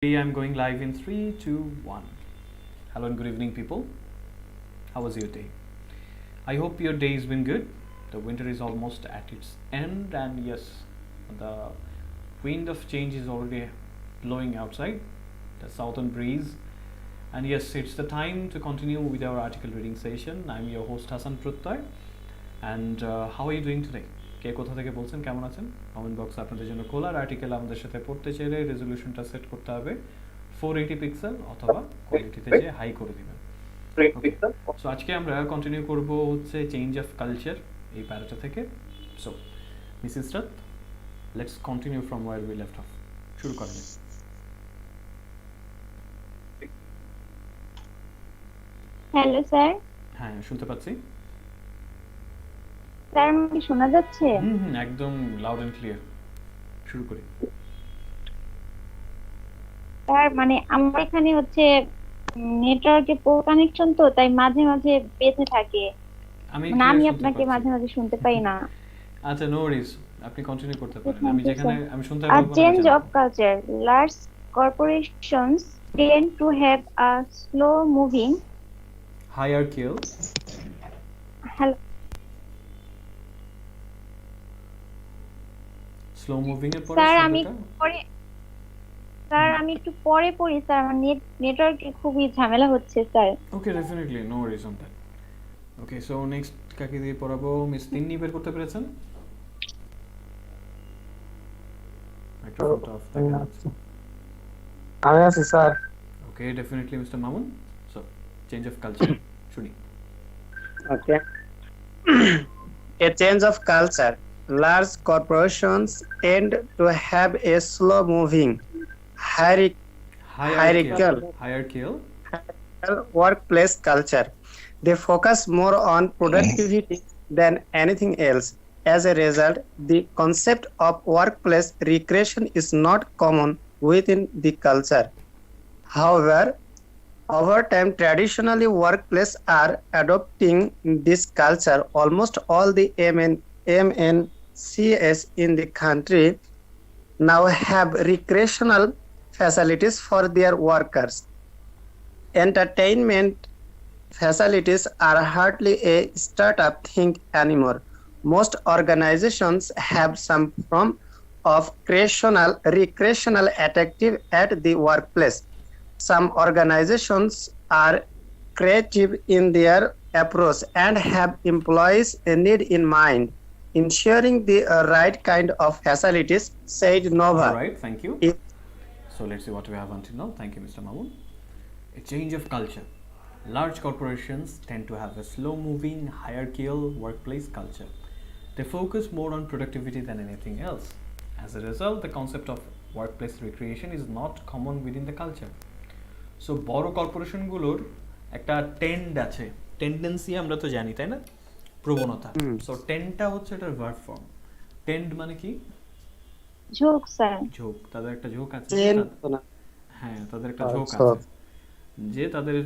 I'm going live in 3, 2, 1. Hello and good evening, people. How was your day? I hope your day has been good. The winter is almost at its end, and yes, the wind of change is already blowing outside, the southern breeze. And yes, it's the time to continue with our article reading session. I'm your host Hassan Prottoy. And how are you doing today? কে কোথা থেকে বলছেন, কেমন আছেন? Comment box আপনাদের জন্য খোলা। Article আমাদের সাথে পড়তে চাইলে রেজলিউশনটা সেট করতে হবে 480 পিক্সেল অথবা কোয়ালিটিতে যে হাই করে দিবেন। সো আজকে আমরা কন্টিনিউ করব হচ্ছে চেঞ্জ অফ কালচার এই প্যারাটা থেকে। So Miss Israt, let's continue from where we left off. শুরু করেন। Hello sir. হ্যাঁ, শুনতে পাচ্ছি। স্যার আমাকে শোনা যাচ্ছে? একদম লাউড এন্ড ক্লিয়ার। শুরু করি। স্যার মানে আমার এখানে হচ্ছে নেটওয়ার্কে পোর কানেকশন, তো তাই মাঝে মাঝে বেঁচে থাকে। আমি আপনাকে মাঝে মাঝে শুনতে পাই না। আচ্ছা, নো ওয়ারিজ, আপনি কন্টিনিউ করতে পারেন। আমি শুনতে পারবো না। Change of culture, large corporations tend to have a slow moving hierarchical slow moving এর পরে স্যার আমি একটু পরে পড়ি স্যার, আমার নেটওয়ার্কে খুবই ঝামেলা হচ্ছে sir. Okay, definitely, no worries on that. Okay, so next কাকে দিয়ে পড়াবো? মিস তিন্নি বের করতে পেরেছেন? মাইক্রোফোনটা অফ থাকে না। আমি আছি sir. Okay, definitely mister Mamun. So change of culture শুনি। ওকে, a change of culture. Large corporations tend to have a slow moving hierarchical workplace culture. They focus more on productivity than anything else. As a result, the concept of workplace recreation is not common within the culture. However, over time, traditionally workplaces are adopting this culture. Almost all the MNCs in the country now have recreational facilities for their workers. Entertainment facilities are hardly a startup thing anymore. Most organizations have some form of recreational activity at the workplace. Some organizations are creative in their approach and have employees' need in mind, ensuring the right kind of facilities, said Nova. All right, thank you. So let's see what we have until now. Thank you, Mr. Mamun. A change of culture. Large corporations tend to have a slow-moving, hierarchical workplace culture. They focus more on productivity than anything else. As a result, the concept of workplace recreation is not common within the culture. So বড় কর্পোরেশনগুলোর একটা tend আছে, tendency আমরা তো জানি, তাই না? প্রবণতা। So টেন্ডটা হচ্ছে এটার ভার্ব ফর্ম। টেন্ড মানে কি? ঝোঁক স্যার। ঝোঁক, তাদের একটা ঝোঁক আছে। হ্যাঁ, তাদের একটা ঝোঁক আছে যে তাদের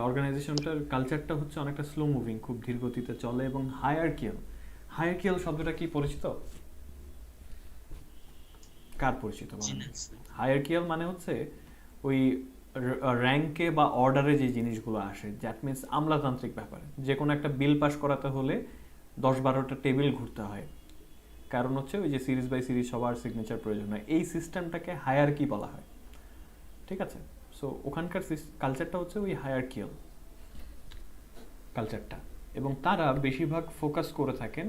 অর্গানাইজেশনটার কালচারটা হচ্ছে অনেকটা স্লো মুভিং, খুব ধীর গতিতে চলে। এবং হায়ারকিয়াল শব্দটা কি পরিচিত? কার পরিচিত? হায়ারকিয়াল মানে হচ্ছে ওই র্যাঙ্কে বা অর্ডারে যে জিনিসগুলো আসে, দ্যাট মিনস আমলাতান্ত্রিক ব্যাপারে। যে কোনো একটা বিল পাস করাতে হলে 10-12টা টেবিল ঘুরতে হয়, কারণ হচ্ছে ওই যে সিরিজ বাই সিরিজ সবার সিগনেচার প্রয়োজন হয়। এই সিস্টেমটাকে হায়ারকি বলা হয়, ঠিক আছে? সো ওখানকার কালচারটা হচ্ছে ওই হায়ারকিয়াল কালচারটা, এবং তারা বেশিরভাগ ফোকাস করে থাকেন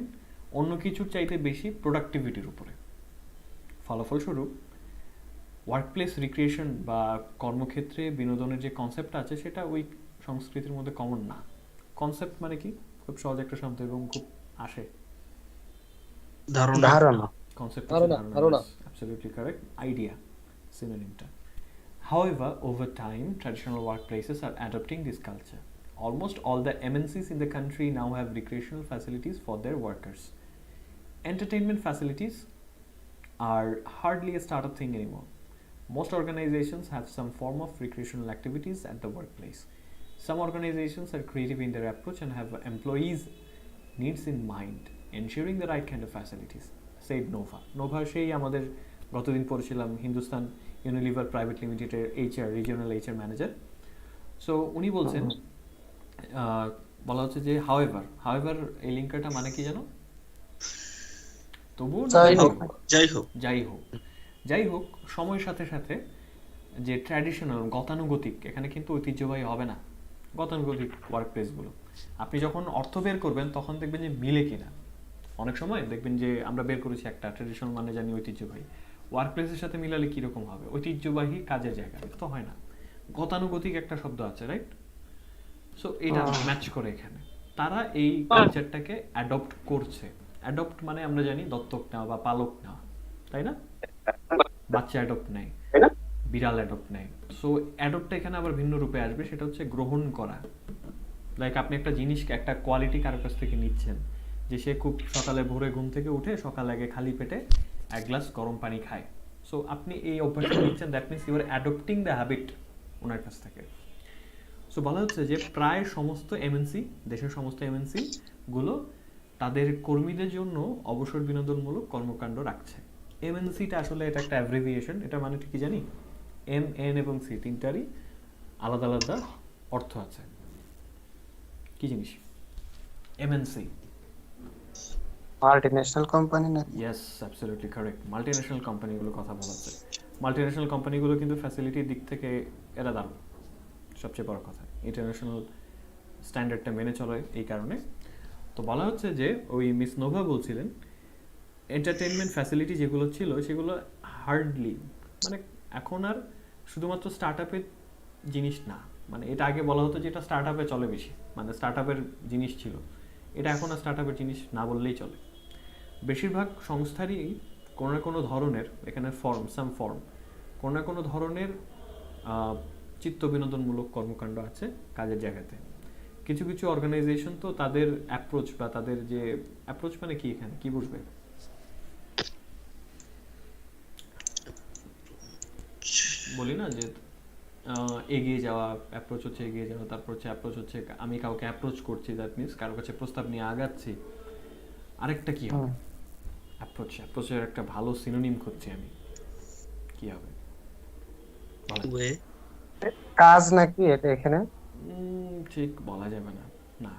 অন্য কিছুর চাইতে বেশি প্রোডাক্টিভিটির উপরে। ফলাফলস্বরূপ ওয়ার্কপ্লেস রিক্রিয়েশন বা কর্মক্ষেত্রে বিনোদনের যে কনসেপ্টটা আছে সেটা ওই সংস্কৃতির মধ্যে কমন না। কনসেপ্ট মানে কি? খুব সহজ একটা শব্দ এবং খুব আসে, ধারণা। কনসেপ্ট ধারণা, অ্যাবসলিউটলি কারেক্ট, আইডিয়া সিনোনিমটা। However, over time, traditional workplaces are adopting this culture. Almost all the MNCs in the country now have recreational facilities for their workers. Entertainment facilities are hardly a startup thing anymore. Most organizations have some form of recreational activities at the workplace. Some organizations are creative in their approach and have employees' needs in mind, ensuring the right kind of facilities, said Nova. Nova সেই আমাদের গতদিন পড়ছিলাম Hindustan Unilever private লিমিটেডের HR regional HR manager. So উনি বলছেন, বলা হচ্ছে যে হাওয়েভার এই লিঙ্কটা মানে কি জানো? তবুও যাই হোক সময়ের সাথে সাথে যে ট্র্যাডিশনাল গতানুগতিক, এখানে কিন্তু ঐতিহ্যবাহী হবে না গতানুগতিক ওয়ার্ক প্লেসগুলো। আপনি যখন অর্থ বের করবেন তখন দেখবেন যে মিলে কিনা। অনেক সময় দেখবেন যে আমরা বের করেছি একটা ট্র্যাডিশনাল মানে জানি ঐতিহ্যবাহী, ওয়ার্ক প্লেসের সাথে মিলালে কীরকম হবে? ঐতিহ্যবাহী কাজের জায়গা তো হয় না, গতানুগতিক একটা শব্দ আছে, রাইট? সো এটা ম্যাচ করে এখানে। তারা এই কালচারটাকে অ্যাডপ্ট করছে। অ্যাডপ্ট মানে আমরা জানি দত্তক নেওয়া বা পালক নেওয়া, তাই না? বাচ্চা অ্যাডপ্ট নেয়, বিড়াল অ্যাডপ্ট নেয়। সো অ্যাডপ্টটা এখানে আবার ভিন্ন রূপে আসবে, সেটা হচ্ছে গ্রহণ করা। লাইক আপনি একটা জিনিস, একটা কোয়ালিটি কারো কাছ থেকে নিচ্ছেন, যে সে খুব সকালে ভোরে ঘুম থেকে উঠে সকালে আগে খালি পেটে এক গ্লাস গরম পানি খায়। সো আপনি এই অভ্যাসটা নিচ্ছেন, that means you are adopting the habit ওনার কাছ থেকে। সো বলা হচ্ছে যে প্রায় সমস্ত এমএনসি, দেশের সমস্ত এমএনসি গুলো তাদের কর্মীদের জন্য অবসর বিনোদনমূলক কর্মকাণ্ড রাখছে। এমএনসিটা আসলে এটা একটা অ্যাব্রিভিয়েশন, এটা মানে ঠিক জানি এম, এন এবং সি তিনটারই আলাদা আলাদা অর্থ আছে। কি জিনিস এমএনসি? মাল্টিন্যাশনাল কোম্পানি না? Yes, absolutely correct. মাল্টিন্যাশনাল কোম্পানিগুলোর কথা বলা হচ্ছে। মাল্টিন্যাশনাল কোম্পানিগুলো কিন্তু ফ্যাসিলিটির দিক থেকে এরা দারুণ, সবচেয়ে বড় কথা ইন্টারন্যাশনাল স্ট্যান্ডার্ডটা মেনে চলে এই কারণে। তো বলা হচ্ছে যে ওই মিস নোভা বলছিলেন এন্টারটেনমেন্ট ফ্যাসিলিটি যেগুলো ছিল সেগুলো হার্ডলি, মানে এখন আর শুধুমাত্র স্টার্ট আপের জিনিস না। মানে এটা আগে বলা হতো যে এটা স্টার্ট আপে চলে বেশি, মানে স্টার্ট আপের জিনিস ছিল, এটা এখন আর স্টার্ট আপের জিনিস না বললেই চলে। বেশিরভাগ সংস্থারই কোনো না কোনো ধরনের, এখানে কোনো না কোনো ধরনের চিত্ত বিনোদনমূলক কর্মকাণ্ড আছে কাজের জায়গাতে। কিছু কিছু অর্গানাইজেশন তো তাদের অ্যাপ্রোচ বা তাদের যে অ্যাপ্রোচ মানে কি, এখানে কি বুঝবে? বলি না যে এগিয়ে যাওয়া, অ্যাপ্রোচ হচ্ছে এগিয়ে যাওয়া, তারপর হচ্ছে অ্যাপ্রোচ হচ্ছে আমি কাউকে অ্যাপ্রোচ করছি, দ্যাট মিনস কারোর কাছে প্রস্তাব নিয়ে আগাচ্ছি। আরেকটা কি হবে? অ্যাপ্রোচের একটা ভালো সিনোনিম খুঁজছি আমি, কি হবে? কাজ নাকি এটা এখানে? ঠিক বলা যাবে না, না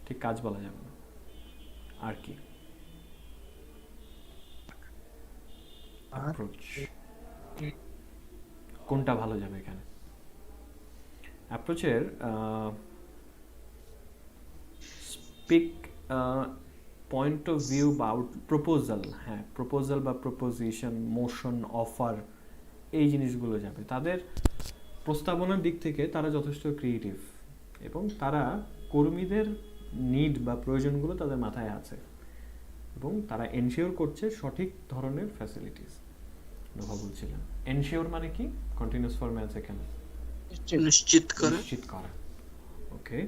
ঠিক কাজ বলা যাবে না। আর কি অ্যাপ্রোচ, কোনটা ভালো যাবে এখানে? অ্যাপ্রোচের স্পিক পয়েন্ট অফ ভিউ বা প্রপোজাল, হ্যাঁ প্রপোজাল বা প্রপোজিশন, মোশন, অফার, এই জিনিসগুলো যাবে। তাদের প্রস্তাবনার দিক থেকে তারা যথেষ্ট ক্রিয়েটিভ এবং তারা কর্মীদের নিড বা প্রয়োজনগুলো তাদের মাথায় আছে এবং তারা এনশিওর করছে সঠিক ধরনের ফ্যাসিলিটিস। নোভা বলছিলেন এনশিওর মানে কি? কন্টিনিউয়াস ফর্মে আছে এখানে, নিশ্চিত করা। Okay,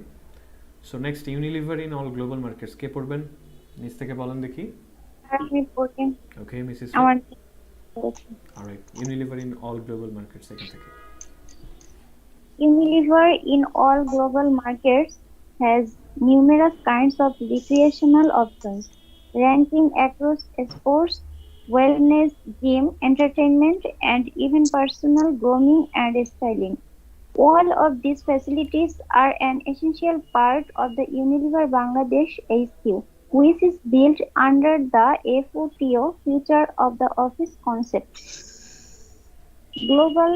so next Unilever in all global markets, কে পড়বেন? নিচ থেকে বলেন দেখি। আমি পড়ি। ওকে মিসেস, আমার alright, Unilever in all global markets এখান থেকে। Unilever in all global markets has numerous kinds of recreational options, ranging across sports, wellness, gym, entertainment, and even personal grooming and styling. All of these facilities are an essential part of the Unilever Bangladesh HQ, which is built under the FOTO Future of the Office concept. Global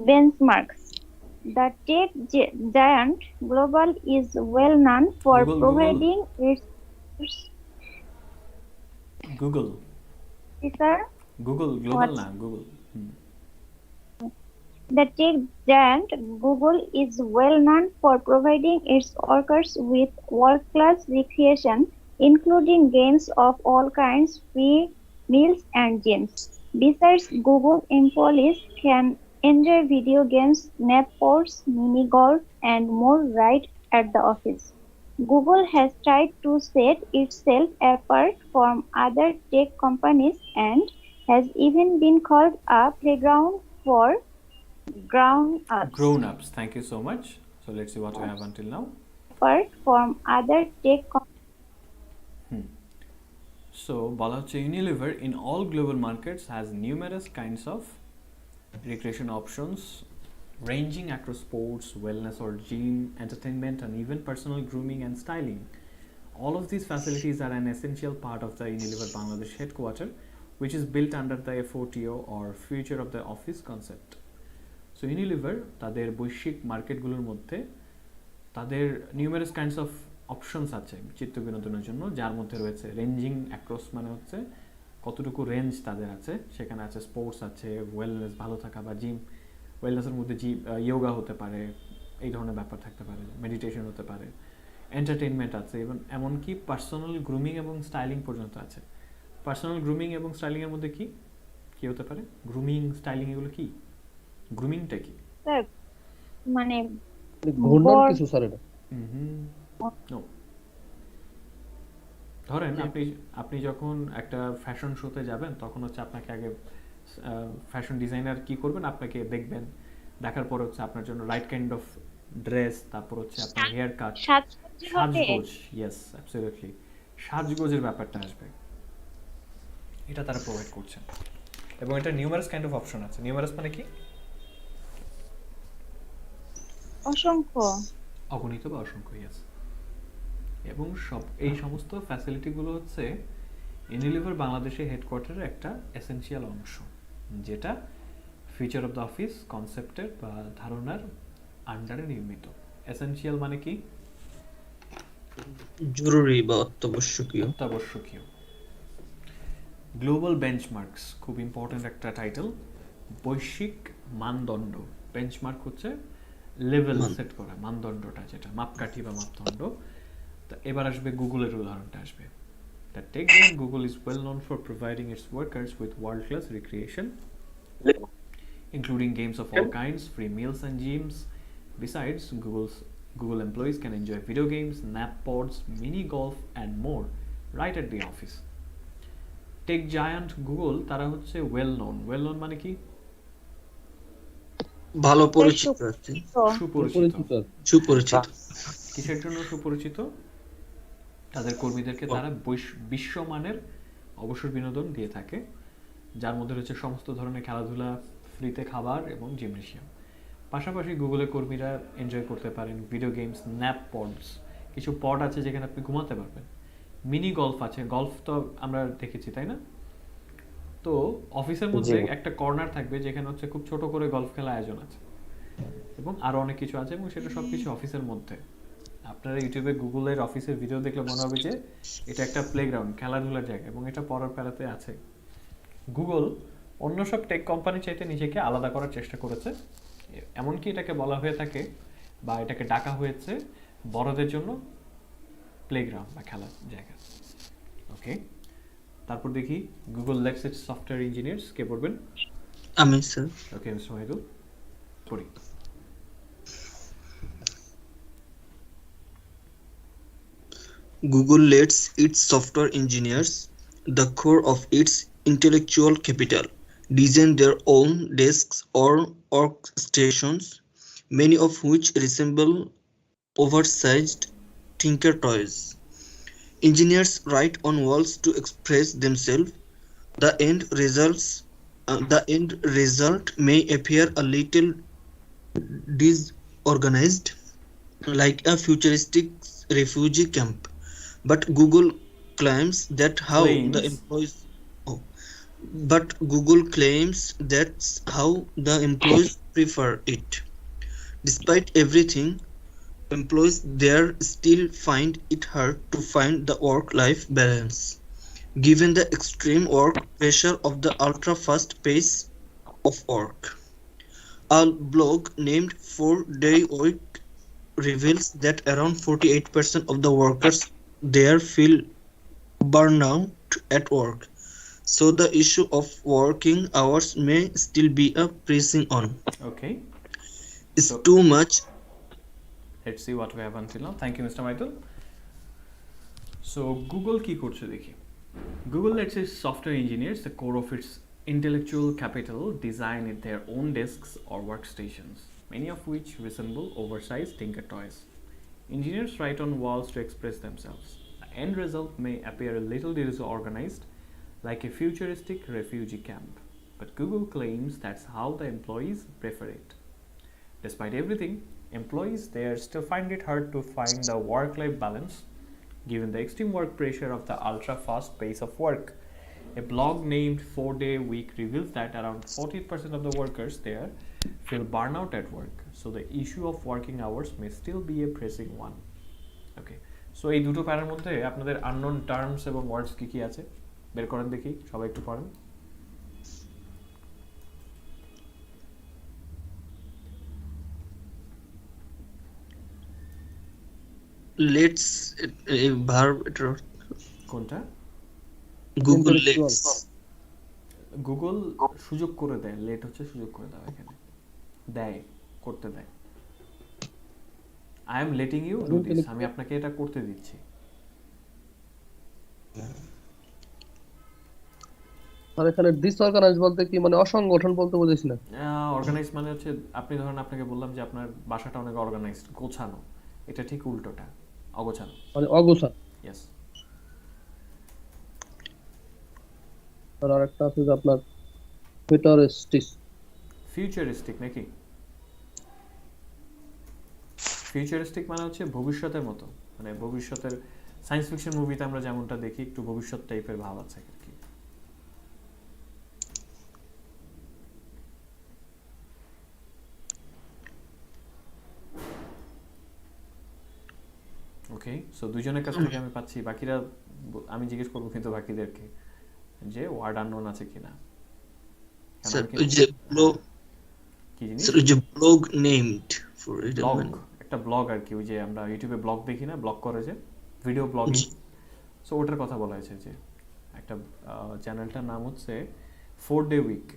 benchmarks. The tech giant Global is well known for providing its Google global na Google. The tech giant Google is well known for providing its workers with world-class recreation, including games of all kinds, free meals and gyms. Besides, Google employees can enjoy video games, nap pods, mini golf, and more right at the office. Google has tried to set itself apart from other tech companies and has even been called a playground for grown-ups. Thank you so much. So let's see what we have until now. Apart from other tech So বলা হচ্ছে Unilever in all global markets has numerous kinds of recreation options ranging across sports, wellness or gym, entertainment, and even personal grooming and styling. All of these facilities are an essential part of the Unilever Bangladesh headquarters, which is built under the FOTO or Future of the Office concept. So Unilever তাদের বৈশ্বিক মার্কেটগুলোর মধ্যে তাদের numerous kinds of options আছে চিত্ত বিনোদনের জন্য, যার মধ্যে রয়েছে রেঞ্জিং অ্যাক্রস, মানে হচ্ছে কতটুকু রেঞ্জ তাদের আছে, সেখানে আছে স্পোর্টস আছে, ওয়েলনেস ভালো থাকা বা জিম, ওয়েলনেসের মধ্যে ইয়োগা হতে পারে, এই ধরনের ব্যাপার থাকতে পারে, মেডিটেশন হতে পারে, এন্টারটেনমেন্ট আছে, এবং এমনকি পার্সোনাল গ্রুমিং এবং স্টাইলিং পর্যন্ত আছে। পার্সোনাল গ্রুমিং এবং স্টাইলিংয়ের মধ্যে কি কি হতে পারে? গ্রুমিং, স্টাইলিং, এগুলো কি? গ্রুমিংটা কি? স্যার মানে ঘূর্ণন কিছু স্যার এটা নো, ধরেন আপনি যখন একটা ফ্যাশন শোতে যাবেন তখন হচ্ছে আপনাকে আগে ফ্যাশন ডিজাইনার কি করবেন, আপনাকে দেখবেন, দেখার পর হচ্ছে আপনার জন্য রাইট কাইন্ড অফ ড্রেস, তারপর হচ্ছে আপনার হেয়ার কাট, সাজগোজ, ইয়েস অ্যাবসলিউটলি, সাজগোজের ব্যাপারটা আসবে, এটা তারা প্রোভাইড করছেন। এবং এটা নিউমারাস কাইন্ড অফ অপশন আছে। নিউমারাস মানে কি? অসংখ্য, অগণিত বা অসংখ্য, ইয়েস। এবং এই সমস্ত ফ্যাসিলিটিগুলো হচ্ছে ইউনিলিভার বাংলাদেশের হেডকোয়ার্টারের একটা এসেনশিয়াল অংশ, যেটা ফিচার অফ দ্য অফিস কনসেপ্টের বা ধারণার আন্ডারে নির্মিত। এসেনশিয়াল মানে কি? জরুরি বা অত্যাবশ্যকীয়। অত্যাবশ্যকীয়। গ্লোবাল বেঞ্চমার্কস, খুব ইম্পর্টেন্ট একটা টাইটেল। বৈশ্বিক মানদণ্ড, বেঞ্চমার্ক হচ্ছে লেভেল সেট করা, মানদণ্ডটা যেটা মাপকাঠি বা মাপদণ্ড। তো এবার আসবে গুগলের উদাহরণটা আসবে। That take them, Google is well known for providing its workers with world-class recreation, including games of all kinds, free meals and gyms. Besides, Google employees can enjoy video games, nap pods, mini golf and more right at the office. Tech giant Google তারা হচ্ছে well known মানে কি? ভালো পরিচিত, সুপরিচিত। কিসের জন্য সুপরিচিত? তাদের কর্মীদেরকে তারা বিশ্বমানের অবসর বিনোদন দিয়ে থাকে, যার মধ্যে রয়েছে সমস্ত ধরনের খেলাধুলা, ফ্রিতে খাবার এবং জিমনেশিয়াম। পাশাপাশি গুগলের কর্মীরা এনজয় করতে পারেন ভিডিও গেমস, ন্যাপ পডস, কিছু পড আছে যেখানে আপনি ঘুমাতে পারবেন, মিনি গলফ আছে, গলফ তো আমরা দেখেছি তাই না? তো অফিসের মধ্যে একটা কর্নার থাকবে যেখানে হচ্ছে খুব ছোট করে গলফ খেলা আয়োজন আছে, এবং আরো অনেক কিছু আছে, এবং সেটা সবকিছু অফিসের মধ্যে। আপনারা ইউটিউবে গুগলের অফিসের ভিডিও দেখলে মনে হবে যে এটা একটা প্লেগ্রাউন্ড, খেলাধুলার জায়গা, এবং এটা পড়ার প্যারাতে আছে। গুগল অন্য সব টেক কোম্পানি চাইতে নিজেকে আলাদা করার চেষ্টা করেছে, এমনকি এটাকে বলা হয়ে থাকে বা এটাকে ডাকা হয়েছে বড়দের জন্য প্লেগ্রাউন্ড বা খেলার জায়গা। ওকে, তারপর দেখি Google let's its software engineers, কে পড়বেন? আমি স্যার। ওকে মিস্টার মাহিদুল, পড়ি। Google lets its software engineers, the core of its intellectual capital, design their own desks or workstations, many of which resemble oversized tinker toys. Engineers write on walls to express themselves. The end result may appear a little disorganized, like a futuristic refugee camp. But Google claims that's how the employees prefer it. Despite everything, employees there still find it hard to find the work-life balance, given the extreme work pressure of the ultra-fast pace of work. A blog named 4-Day Week reveals that around 48% of the workers there feel burnout at work. So the issue of working hours may still be a pressing on. Okay. It's too much. Let's see what we have until now. Thank you, Mr. Michael. So Google কি করছে দেখি। Google lets its software engineers, the core of its intellectual capital, design their own desks or workstations, many of which resemble oversized tinker toys. Engineers write on walls to express themselves. The end result may appear a little disorganized, like a futuristic refugee camp. but Google claims that's how the employees prefer it. Despite everything, employees there still find it hard to find the work-life balance given the extreme work pressure of the ultra-fast pace of work. A blog named 4-Day Week reveals that around 40% of the workers there feel burnout at work. So the issue of working hours may still be a pressing one. Okay. So এই দুটো প্যারার মধ্যে আপনাদের unknown terms এবং words কি কি আছে বের করেন দেখি সবাই একটু পড়েন Let's verb কোনটা Google Let's গুগল সুযোগ করে দেয় লেট হচ্ছে সুযোগ করে দাও এখানে দেয় করতে দেয় I am letting you do this আমি আপনাকে এটা করতে দিচ্ছি আর এখানে ডিসঅর্গানাইজ বলতে কি মানে অসংগঠন বলতে বুঝিস না অর্গানাইজ মানে হচ্ছে আপনি ধরেন আপনাকে বললাম যে আপনার বাসাটা অনেক অর্গানাইজড গোছানো এটা ঠিক উল্টোটা অগোছানো মানে অগোছানো यस আর আরেকটা আছে যে আপনার ফিউচারিস্টিক নাকি ফিউচারিস্টিক মানে হচ্ছে ভবিষ্যতের মতো মানে ভবিষ্যতের সায়েন্স ফিকশন মুভিতে আমরা যেমনটা দেখি একটু ভবিষ্যৎ টাইপের ভাব আছে আর কি ওকে সো দুজনের কাছ থেকে আমি পাচ্ছি বাকিরা আমি জিজ্ঞেস করব কিন্তু বাকিদেরকে যে ওয়ার্ড আননোন আছে কিনা স্যার ওই যে ব্লগ কি জিনিস স্যার ওই যে blog named for it blog একটা ব্লগ আর কি ওই যে আমরা ইউটিউবে ব্লগ দেখি না ব্লগ করে যে ভিডিও ব্লগিং সো ওটার কথা বলা হয়েছে যে একটা চ্যানেলটার নাম হচ্ছে 4-Day Week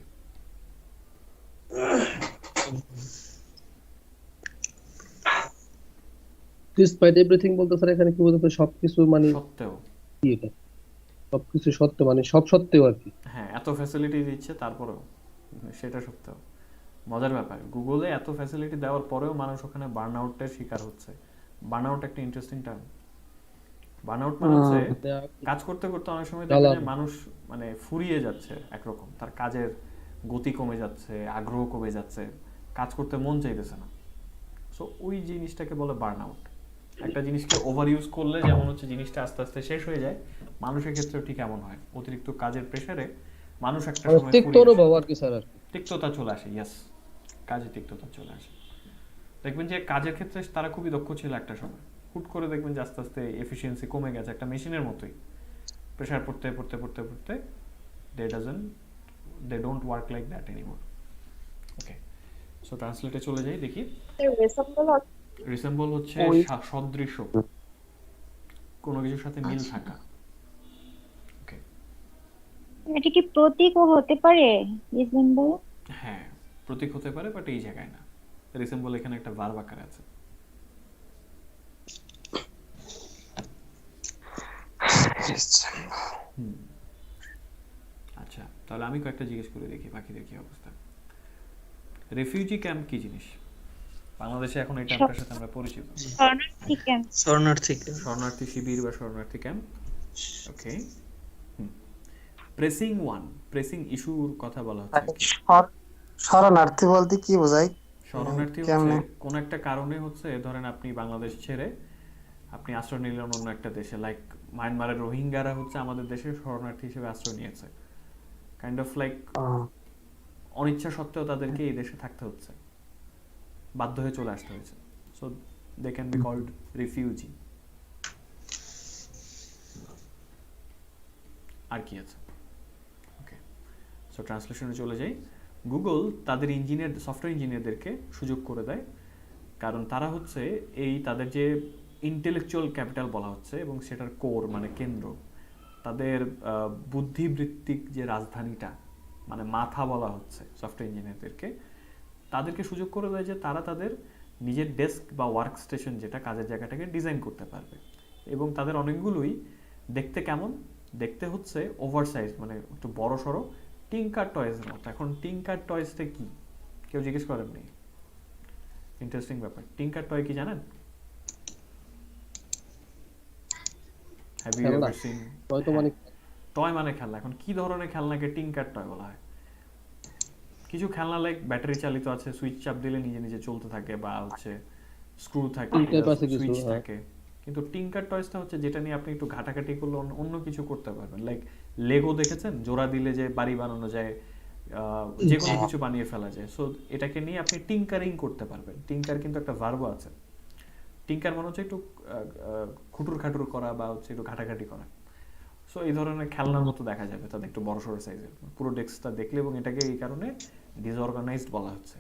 ডিসপাইট এভরিথিং বলতে স্যার এখানে কি বোঝাতে সবকিছু মানে সত্ত্বেও কি এটা সবকিছু সত্ত্বেও মানে সব সত্ত্বেও আর কি হ্যাঁ এত ফ্যাসিলিটি দিচ্ছে তারপরেও সেটা সত্ত্বেও মজার ব্যাপার গুগলে এত ফ্যাসিলিটি দেওয়ার পরেও মানুষ ওখানে বার্নআউটের শিকার হচ্ছে বার্নআউট একটা ইন্টারেস্টিং টার্ম বার্নআউট মানে হচ্ছে কাজ করতে করতে অনেক সময় দেখবেন যে মানুষ মানে ফুরিয়ে যাচ্ছে একরকম তার কাজের গতি কমে যাচ্ছে আগ্রহ কমে যাচ্ছে কাজ করতে মন চাইতেছে না সো ওই জিনিসটাকে বলে বার্নআউট একটা জিনিসকে ওভার ইউজ করলে যেমন হচ্ছে জিনিসটা আস্তে আস্তে শেষ হয়ে যায় মানুষের ক্ষেত্রেও ঠিক এমন হয় অতিরিক্ত কাজের প্রেসারে মানুষ একটা সময় তিক্ততা আর কি স্যার তিক্ততা চলে আসে ইয়েস কাজে তিক্ততা চলে আসে দেখবেন যে কাজের ক্ষেত্রে তারা খুবই দক্ষ ছিল একটা সময় হুট করে দেখবেন যে আস্তে আস্তে এফিসিয়েন্সি কমে গেছে একটা মেশিনের মতোই প্রেসার পড়তে পড়তে পড়তে পড়তে they don't work like that anymore okay so ট্রান্সলেটে চলে যাই দেখি রিসেম্বল হচ্ছে সদৃশ কোনো কিছুর সাথে মিল থাকা ওকে এটা কি প্রতীকও হতে পারে রিসেম্বল হ্যাঁ প্রতীক হতে পারে বাট এই জায়গায় না রিসেম্বল এখানে একটা ভার্ব আকারে আছে আচ্ছা তাহলে আমি কয়েকটা জিজ্ঞেস করে দেখি বাকিদের কি অবস্থা রেফিউজি ক্যাম্প কি জিনিস বাংলাদেশে এখন এই টার্মটার সাথে আমরা পরিচিত শরণার্থী শিবির বা শরণার্থী ক্যাম্প ওকে প্রেসিং ইস্যুর কথা বলা হচ্ছে শরণার্থী বলতে কি বোঝায় শরণার্থী হচ্ছে কোন একটা কারণে হচ্ছে ধরেন আপনি বাংলাদেশ ছেড়ে আপনি আশ্রয় নিলেন অন্য একটা দেশে লাইক মায়ানমারের রোহিঙ্গারা হচ্ছে আমাদের দেশে শরণার্থী হিসেবে আশ্রয় নিয়েছে কাইন্ড অফ লাইক অনিচ্ছা সত্ত্বেও তাদেরকে এই দেশে থাকতে হচ্ছে বাধ্য হয়ে চলে আসতে হয়েছে so they can be called refugee আর কি আছে ওকে সো ট্রান্সলেশনে চলে যাই গুগল তাদের সফটওয়্যার ইঞ্জিনিয়ারদেরকে সুযোগ করে দেয় কারণ তারা হচ্ছে এই তাদের যে ইন্টেলেকচুয়াল ক্যাপিটাল বলা হচ্ছে এবং সেটার কোর মানে কেন্দ্র তাদের বুদ্ধিবৃত্তিক যে রাজধানীটা মানে মাথা বলা হচ্ছে সফটওয়্যার ইঞ্জিনিয়ারদেরকে তাদেরকে সুযোগ করে দেয় যে তারা তাদের নিজের ডেস্ক বা ওয়ার্ক স্টেশন যেটা কাজের জায়গাটাকে ডিজাইন করতে পারবে এবং তাদের অনেকগুলোই দেখতে কেমন দেখতে হচ্ছে ওভারসাইজ মানে একটু বড় সড়ো টিঙ্কার টয়েসের মতো এখন টিঙ্কার টয়েসটা কি কেউ জিজ্ঞেস করেননি ইন্টারেস্টিং ব্যাপার টিঙ্কার টয় কি জানেন have you ever seen toy মানে খেলনা এখন কি ধরনের খেলনাকে টিঙ্কার টয় বলা হয় কিছু খেলনা লাইক ব্যাটারি চালিত আছে, সুইচ চাপ দিলে নিজে নিজে চলতে থাকে, বা হচ্ছে স্ক্রু থাকে, টাইপ আছে কিছু, সুইচ হ্যাঁ। থাকে। কিন্তু টিঙ্কার টয়সটা হচ্ছে যেটা নিয়ে আপনি একটু ঘাটাঘাটি করলে অন্য কিছু করতে পারবেন। লাইক লেগো দেখেছেন, জোড়া দিলে যে বাড়ি বানানো যায়, যে কোনো কিছু বানিয়ে ফেলা যায়। সো এটাকে নিয়ে আপনি টিঙ্কারিং করতে পারবেন। টিঙ্কার কিন্তু একটা ভার্ব আছে। টিঙ্কার মানে হচ্ছে একটু খুটুর খাটুর করা বা হচ্ছে একটু ঘাটাঘাটি করা। সো এই ধরনের খেলনার মতো দেখা যাবে তাদের, একটু বড় সড়ো সাইজের পুরো ডেস্কটা দেখলে, এবং এটাকে এই কারণে ডিসঅর্গানাইজড বলা হচ্ছে।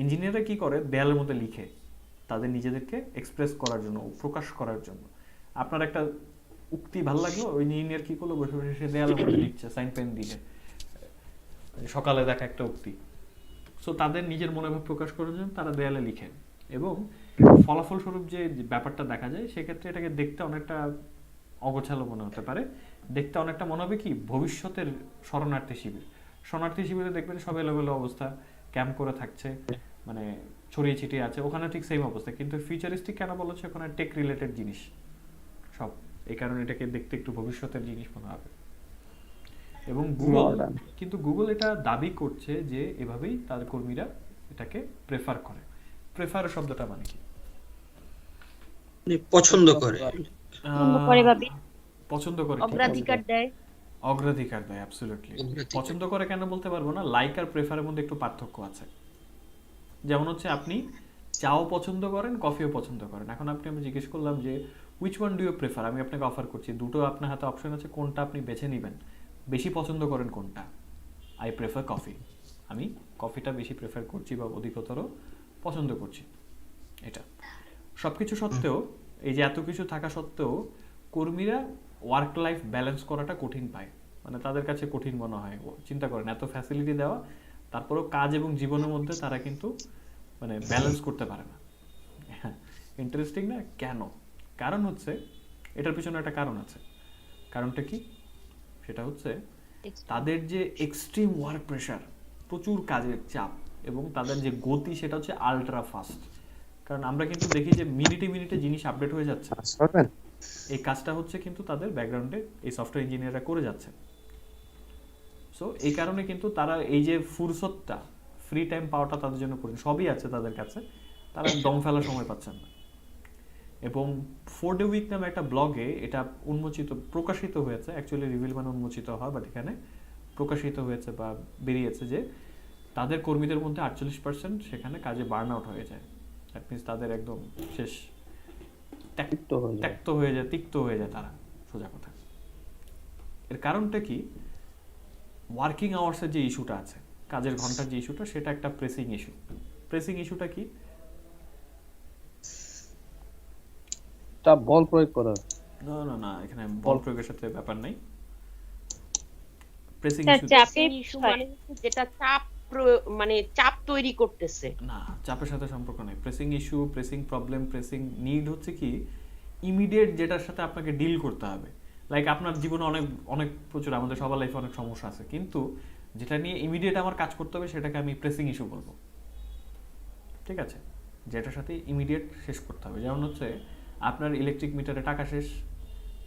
ইঞ্জিনিয়াররা কি করে, দেয়ালের মধ্যে লিখে তাদের নিজেদেরকে এক্সপ্রেস করার জন্য, প্রকাশ করার জন্য। আপনার একটা উক্তি ভালো লাগলো, ওই ইঞ্জিনিয়ার কি করলো, বসে বসে সে দেয়ালের মধ্যে লিখছে সাইন পেন দিয়ে, সকালে দেখা একটা উক্তি। সো তাদের নিজের মনোভাব প্রকাশ করার জন্য তারা দেয়ালে লিখে, এবং ফলাফল স্বরূপ যে ব্যাপারটা দেখা যায় সেক্ষেত্রে এটাকে দেখতে অনেকটা অগোছালো মনে হতে পারে। দেখতে অনেকটা মনে হবে কি ভবিষ্যতের শরণার্থী শিবির। শরণার্থী শিবিরে দেখবেন সব এলোমেলো অবস্থা, ক্যাম্প করে থাকছে, মানে ছড়িয়ে ছিটিয়ে আছে, ওখানে ঠিক সেম অবস্থা। কিন্তু ফিউচারিস্টিক কেন বলা হচ্ছে, ওখানে টেক রিলেটেড জিনিস সব, এই কারণে এটাকে দেখতে একটু ভবিষ্যতের জিনিস মনে হবে। এবং গুগল এটা দাবি করছে যে এভাবেই তাদের কর্মীরা এটাকে প্রেফার করে। প্রেফার শব্দটা মানে কি? পছন্দ করে। পছন্দ করে, অগ্রাধিকার দেয়। অগ্রাধিকার দেয়, অ্যাবসলিউটলি। পছন্দ করে কেন বলতে পারবো না, লাইক আর প্রেফারের মধ্যে একটু পার্থক্য আছে। যেমন হচ্ছে আপনি চাও পছন্দ করেন, কফিও পছন্দ করেন। এখন আপনি আমি জিজ্ঞেস করলাম যে which one do you prefer, আমি আপনাকে অফার করছি, দুটো আপনার হাতে অপশন আছে, কোনটা আপনি বেছে নেবেন, বেশি পছন্দ করেন কোনটা? আই প্রেফার কফি, আমি কফিটা বেশি প্রেফার করছি বা অধিকতর পছন্দ করছি। এটা সব কিছু সত্ত্বেও, এই যে এত কিছু থাকা সত্ত্বেও কর্মীরা ওয়ার্ক লাইফ ব্যালেন্স করাটা কঠিন পায়, মানে তাদের কাছে কঠিন মনে হয়। চিন্তা করেন, এত ফ্যাসিলিটি দেওয়া, তারপরেও কাজ এবং জীবনের মধ্যে তারা কিন্তু মানে ব্যালেন্স করতে পারে না। ইন্টারেস্টিং না? কেন? কারণ হচ্ছে, এটার পিছনে একটা কারণ আছে। কারণটা কি? সেটা হচ্ছে তাদের যে এক্সট্রিম ওয়ার্ক প্রেশার, প্রচুর কাজের চাপ, এবং তাদের যে গতি সেটা হচ্ছে আলট্রা ফাস্ট। কারণ আমরা কিন্তু দেখি যে মিনিটে মিনিটে জিনিস আপডেট হয়ে যাচ্ছে। এই কাজটা হচ্ছে কিন্তু তাদের ব্যাকগ্রাউন্ডে এই সফটওয়্যার ইঞ্জিনিয়াররা করে যাচ্ছে। সো এই কারণে কিন্তু তারা এই যে ফুরসতটা, ফ্রি টাইম পাওয়াটা তাদের জন্য কঠিন। সবই আছে তাদের কাছে, তারা দম ফেলার সময় পাচ্ছেন না। এবং 4 ডে উইক নামে একটা ব্লগে এটা প্রকাশিত হয়েছে, অ্যাকচুয়ালি রিভিল মানে উন্মোচিত হয়, বাট এখানে প্রকাশিত হয়েছে বা বেরিয়েছে যে তাদের কর্মীদের মধ্যে 48% সেখানে কাজে বার্ন আউট হয়ে যায়। দ্যাট মিনস তাদের একদম শেষ, তিক্ত হয়ে যায় তারা, সোজা কথা। এর কারণটা কি? ওয়ার্কিং আওয়ার্সের যে ইস্যুটা আছে, কাজের ঘন্টার যে ইস্যুটা, সেটা একটা প্রেসিং ইস্যু। প্রেসিং ইস্যুটা কি? চাপ বল প্রয়োগ করা। না, এখানে বল প্রয়োগের সাথে ব্যাপার নাই। প্রেসিং ইস্যু মানে যেটা চাপ, মানে চাপ তৈরি করতেছে না, চাপের সাথে সম্পর্ক নেই। Pressing issue, pressing problem, pressing need হচ্ছে কি ইমিডিয়েট, যেটার সাথে আপনাকে ডিল করতে হবে। লাইক আপনার জীবনে অনেক অনেক প্রচুর, আমাদের সবার লাইফে অনেক সমস্যা আছে, কিন্তু যেটা নিয়ে ইমিডিয়েট আমার কাজ করতে হবে সেটাকে আমি প্রেসিং ইস্যু বলবো। ঠিক আছে? যেটার সাথে ইমিডিয়েট শেষ করতে হবে। যেমন হচ্ছে আপনার ইলেকট্রিক মিটারে টাকা শেষ,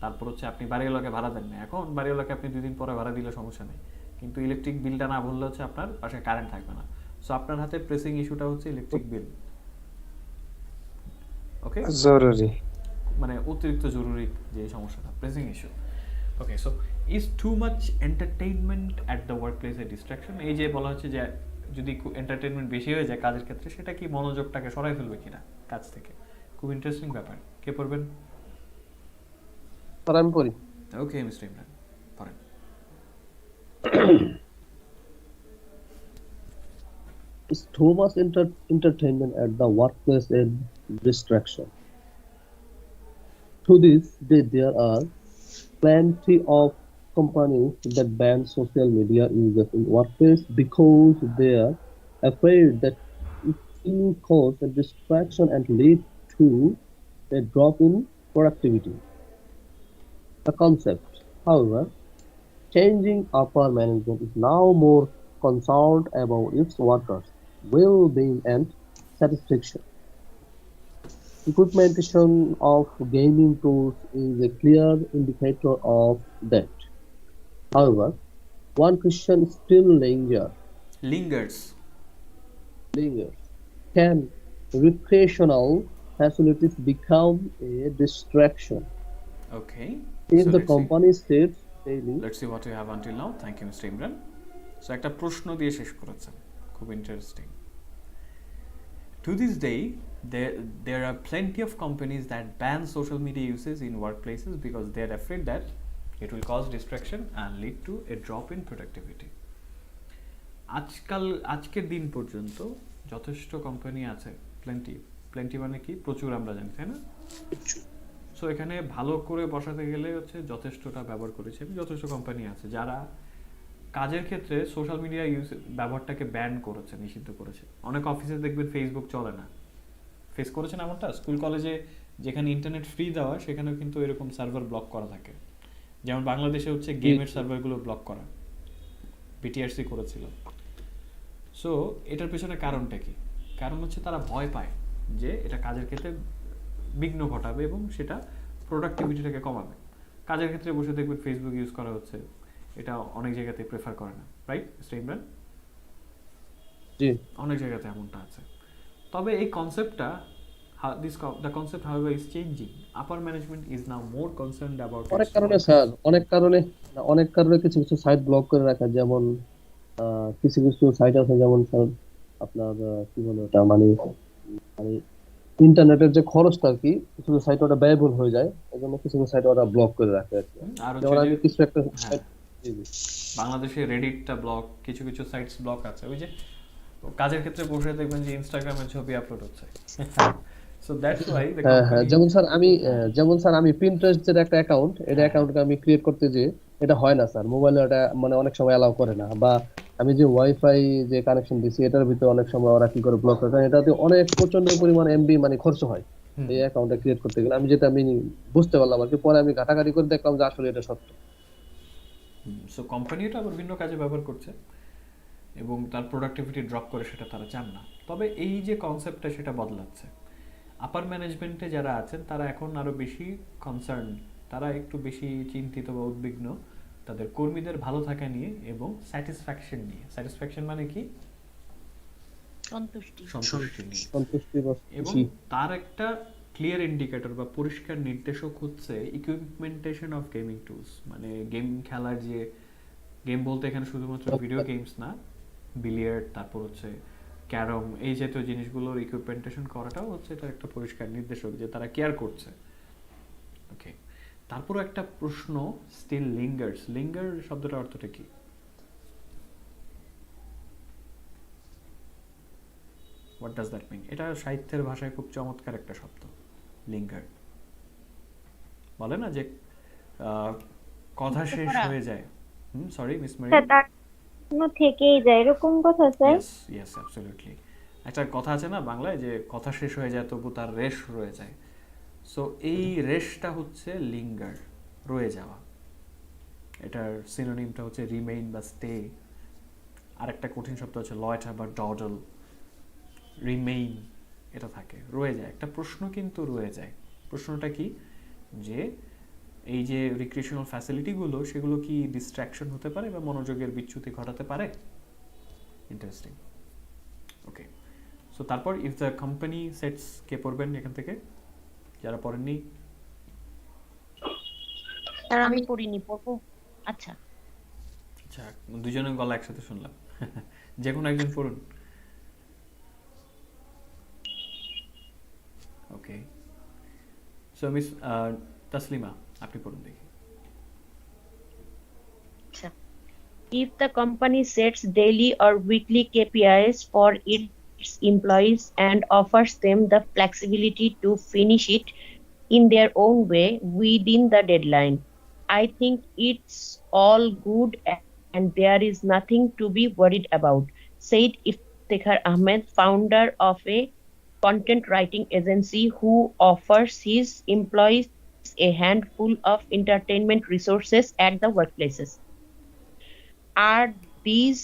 তারপর হচ্ছে আপনি বাড়িওয়ালাকে ভাড়া দেন না। এখন বাড়িওয়ালাকে আপনি 2 দিন পরে ভাড়া দিলে সমস্যা নেই, কিন্তু ইলেকট্রিক বিলটা না ভরলে হচ্ছে আপনার পাশে কারেন্ট থাকবে না। সো আপনার হাতে প্রেসিং ইস্যুটা হচ্ছে ইলেকট্রিক বিল। ওকে, জরুরি, মানে অতিরিক্ত জরুরি যে সমস্যাটা, pressing issue. Okay, so is too much entertainment at the work place a distraction? এই যে বলা হচ্ছে যে যদি এন্টারটেইনমেন্ট বেশি হয়ে যায় কাজের ক্ষেত্রে, সেটা কি মনোযোগটাকে সরাই ফেলবে কিনা কাজ থেকে? খুব ইন্টারেস্টিং ব্যাপার। কে পড়বেন? আমি পড়ি। ওকে, মিস্টার ইমরান পড়েন। Is too much entertainment at the workplace a distraction? To this day, there are plenty of companies that ban social media users in workplace because they are afraid that it will cause a distraction and lead to a drop in productivity. The concept, however, changing. Upper management is now more concerned about its workers' well-being and satisfaction. Implementation of gaming tools is a clear indicator of that. However, one question still lingers. Lingers. Lingers. Can recreational facilities become a distraction Okay. if So the let's see. company sets daily? Let's see what you have until now. Thank you, Mr. Imran. So একটা প্রশ্ন দিয়ে শেষ করেছেন, খুব interesting. To this day, there are plenty of companies that ban social media uses in workplaces because they are afraid that it will cause distraction and lead to a drop in productivity. আজকের দিন পর্যন্ত যথেষ্ট company আছে, plenty মানে কি, প্রচুর, আমরা জানি, তাই না? সো এখানে ভালো করে বসাতে গেলে হচ্ছে যথেষ্টটা ব্যবহার করেছে, যথেষ্ট কোম্পানি আছে যারা কাজের ক্ষেত্রে সোশ্যাল মিডিয়া ব্যবহারটাকে ব্যান করেছে, নিষিদ্ধ করেছে। অনেক অফিসে দেখবেন ফেসবুক চলে না, ফেস করেছেন এমনটা। স্কুল কলেজে যেখানে ইন্টারনেট ফ্রি দেওয়া, সেখানেও কিন্তু এরকম সার্ভার ব্লক করা থাকে। যেমন বাংলাদেশে হচ্ছে গেমের সার্ভারগুলো ব্লক করা, বিটিআরসি করেছিল। সো এটার পেছনে কারণটা কি? কারণ হচ্ছে তারা ভয় পায় যে এটা কাজের ক্ষেত্রে বিঘ্ন ঘটাবে এবং সেটা প্রোডাক্টিভিটিটাকে কমাবে। কাজের ক্ষেত্রে বসে দেখবেন ফেসবুক ইউজ করা হচ্ছে, এটা অনেক জায়গাতে প্রেফার করে না, রাইট মিস্টার ইমরান? জি, অনেক জায়গাতে এমনটা আছে। তবে এই কনসেপ্টটা, the concept however is changing. Upper management is now more concerned about অনেক কারণে স্যার, অনেক কারণে কিছু কিছু সাইট ব্লক করে রাখা। যেমন কিছু কিছু সাইট আছে, যেমন স্যার আপনার কি বলে ওটা, মানে ইন্টারনেটের যে খরচটা আর কি, কিছু কিছু সাইট ওটা ব্যয়বহুল হয়ে যায়, এজন্য কিছু কিছু সাইট ওরা ব্লক করে রাখে আর কি। আর যেমন আমি কিছু একটা বাংলাদেশে রেডিটটা ব্লক, কিছু কিছু সাইটস ব্লক আছে। ওই যে কাজের ক্ষেত্রে বসে দেখবেন যে ইনস্টাগ্রামে ছবি আপলোড হচ্ছে। So that's why the company. যেমন স্যার আমি পিন্টারেস্ট এর একটা অ্যাকাউন্ট, এটা অ্যাকাউন্টকে আমি ক্রিয়েট করতে যে এটা হয় না স্যার, মোবাইলে এটা মানে অনেক সময় অ্যালাউ করে না, বা আমি যে ওয়াইফাই যে কানেকশন দিছি এটার ভিতরে অনেক সময় ওরা কি করে ব্লক করে, কারণ এটাতে অনেক প্রচন্ড পরিমাণ এমবি মানে খরচ হয় এই অ্যাকাউন্টটা ক্রিয়েট করতে গেলে। আমি বুঝতে পারলাম আর কি, পরে আমি ঘাটাঘাটি করে দেখলাম যে আসলে এটা সত্য। সো কোম্পানি এটা আবার ভিন্ন কাজে ব্যবহার করছে এবং তার প্রোডাক্টিভিটি ড্রপ করে, সেটা তারা চান না। তবে এই যে কনসেপ্টটা, সেটা বদলাচ্ছে। আপার ম্যানেজমেন্টে যারা আছেন তারা এখন আরও বেশি কনসার্ন, তারা একটু বেশি চিন্তিত বা উদ্বিগ্ন তাদের কর্মীদের ভালো থাকা নিয়ে এবং স্যাটিসফ্যাকশন নিয়ে। স্যাটিসফ্যাকশন মানে কি? সন্তুষ্টি নিয়ে। এবং তার একটা ক্লিয়ার ইন্ডিকেটর বা পরিষ্কার নির্দেশক হচ্ছে ইকুইপমেন্টেশন অফ গেমিং টুলস। মানে গেম খেলার যে, গেম বলতে এখানে শুধুমাত্র ভিডিও গেমস না, বিলিয়ার্ড, তারপর হচ্ছে ক্যারম, এই জাতীয় জিনিসগুলোর ইকুইপমেন্টেশন করাটাও হচ্ছে এটা একটা পরিষ্কার নির্দেশক যে তারা কেয়ার করছে। ওকে, তারপর একটা প্রশ্ন স্টিল লিঙ্গার্স। লিঙ্গার শব্দটার অর্থটা কি? What does that mean? এটা সাহিত্যের ভাষায় খুব চমৎকার একটা শব্দ, লিঙ্গার। বলে না যে কথা শেষ হয়ে যায়। সরি মিস মারি, থেকেই যায়, এরকম কথা স্যার? Yes absolutely. একটা কথা আছে না বাংলায় যে কথা শেষ হয়ে যায় তবু তার রেশ রয়ে যায়। সো এই রেশটা হচ্ছে লিঙ্গার, রয়ে যাওয়া। এটার সিনোনিমটা হচ্ছে রিমেইন বা স্টে। আর একটা কঠিন শব্দ হচ্ছে লয়টার বা ডডল। রিমেইন এটা থাকে, রয়ে যায়। একটা প্রশ্ন কিন্তু রয়ে যায়। প্রশ্নটা কি? যে এই যে রিক্রিয়েশনাল ফ্যাসিলিটিগুলো, সেগুলো কি ডিস্ট্র্যাকশন হতে পারে বা মনোযোগের বিচ্যুতি ঘটাতে পারে? ইন্টারেস্টিং। ওকে, সো তারপর ইফ দ্য কোম্পানি সেটস, কে পড়বেন এখান থেকে যারা পড়েননি? স্যার আমি পড়িনি, পড়বো। আচ্ছা আচ্ছা, দুজনের গলা একসাথে শুনলাম। যে কোনো একজন পড়ুন। ওকে, সো মিস তাসলিমা, আপনি পড়ুন দেখি। If the company sets daily or weekly KPIs for its employees and offers them the flexibility to finish it in their own way within the deadline, I think it's all good and there is nothing to be worried about, said Iftekhar Ahmed, founder of a content writing agency who offers his employees a handful of entertainment resources at the workplaces. Are these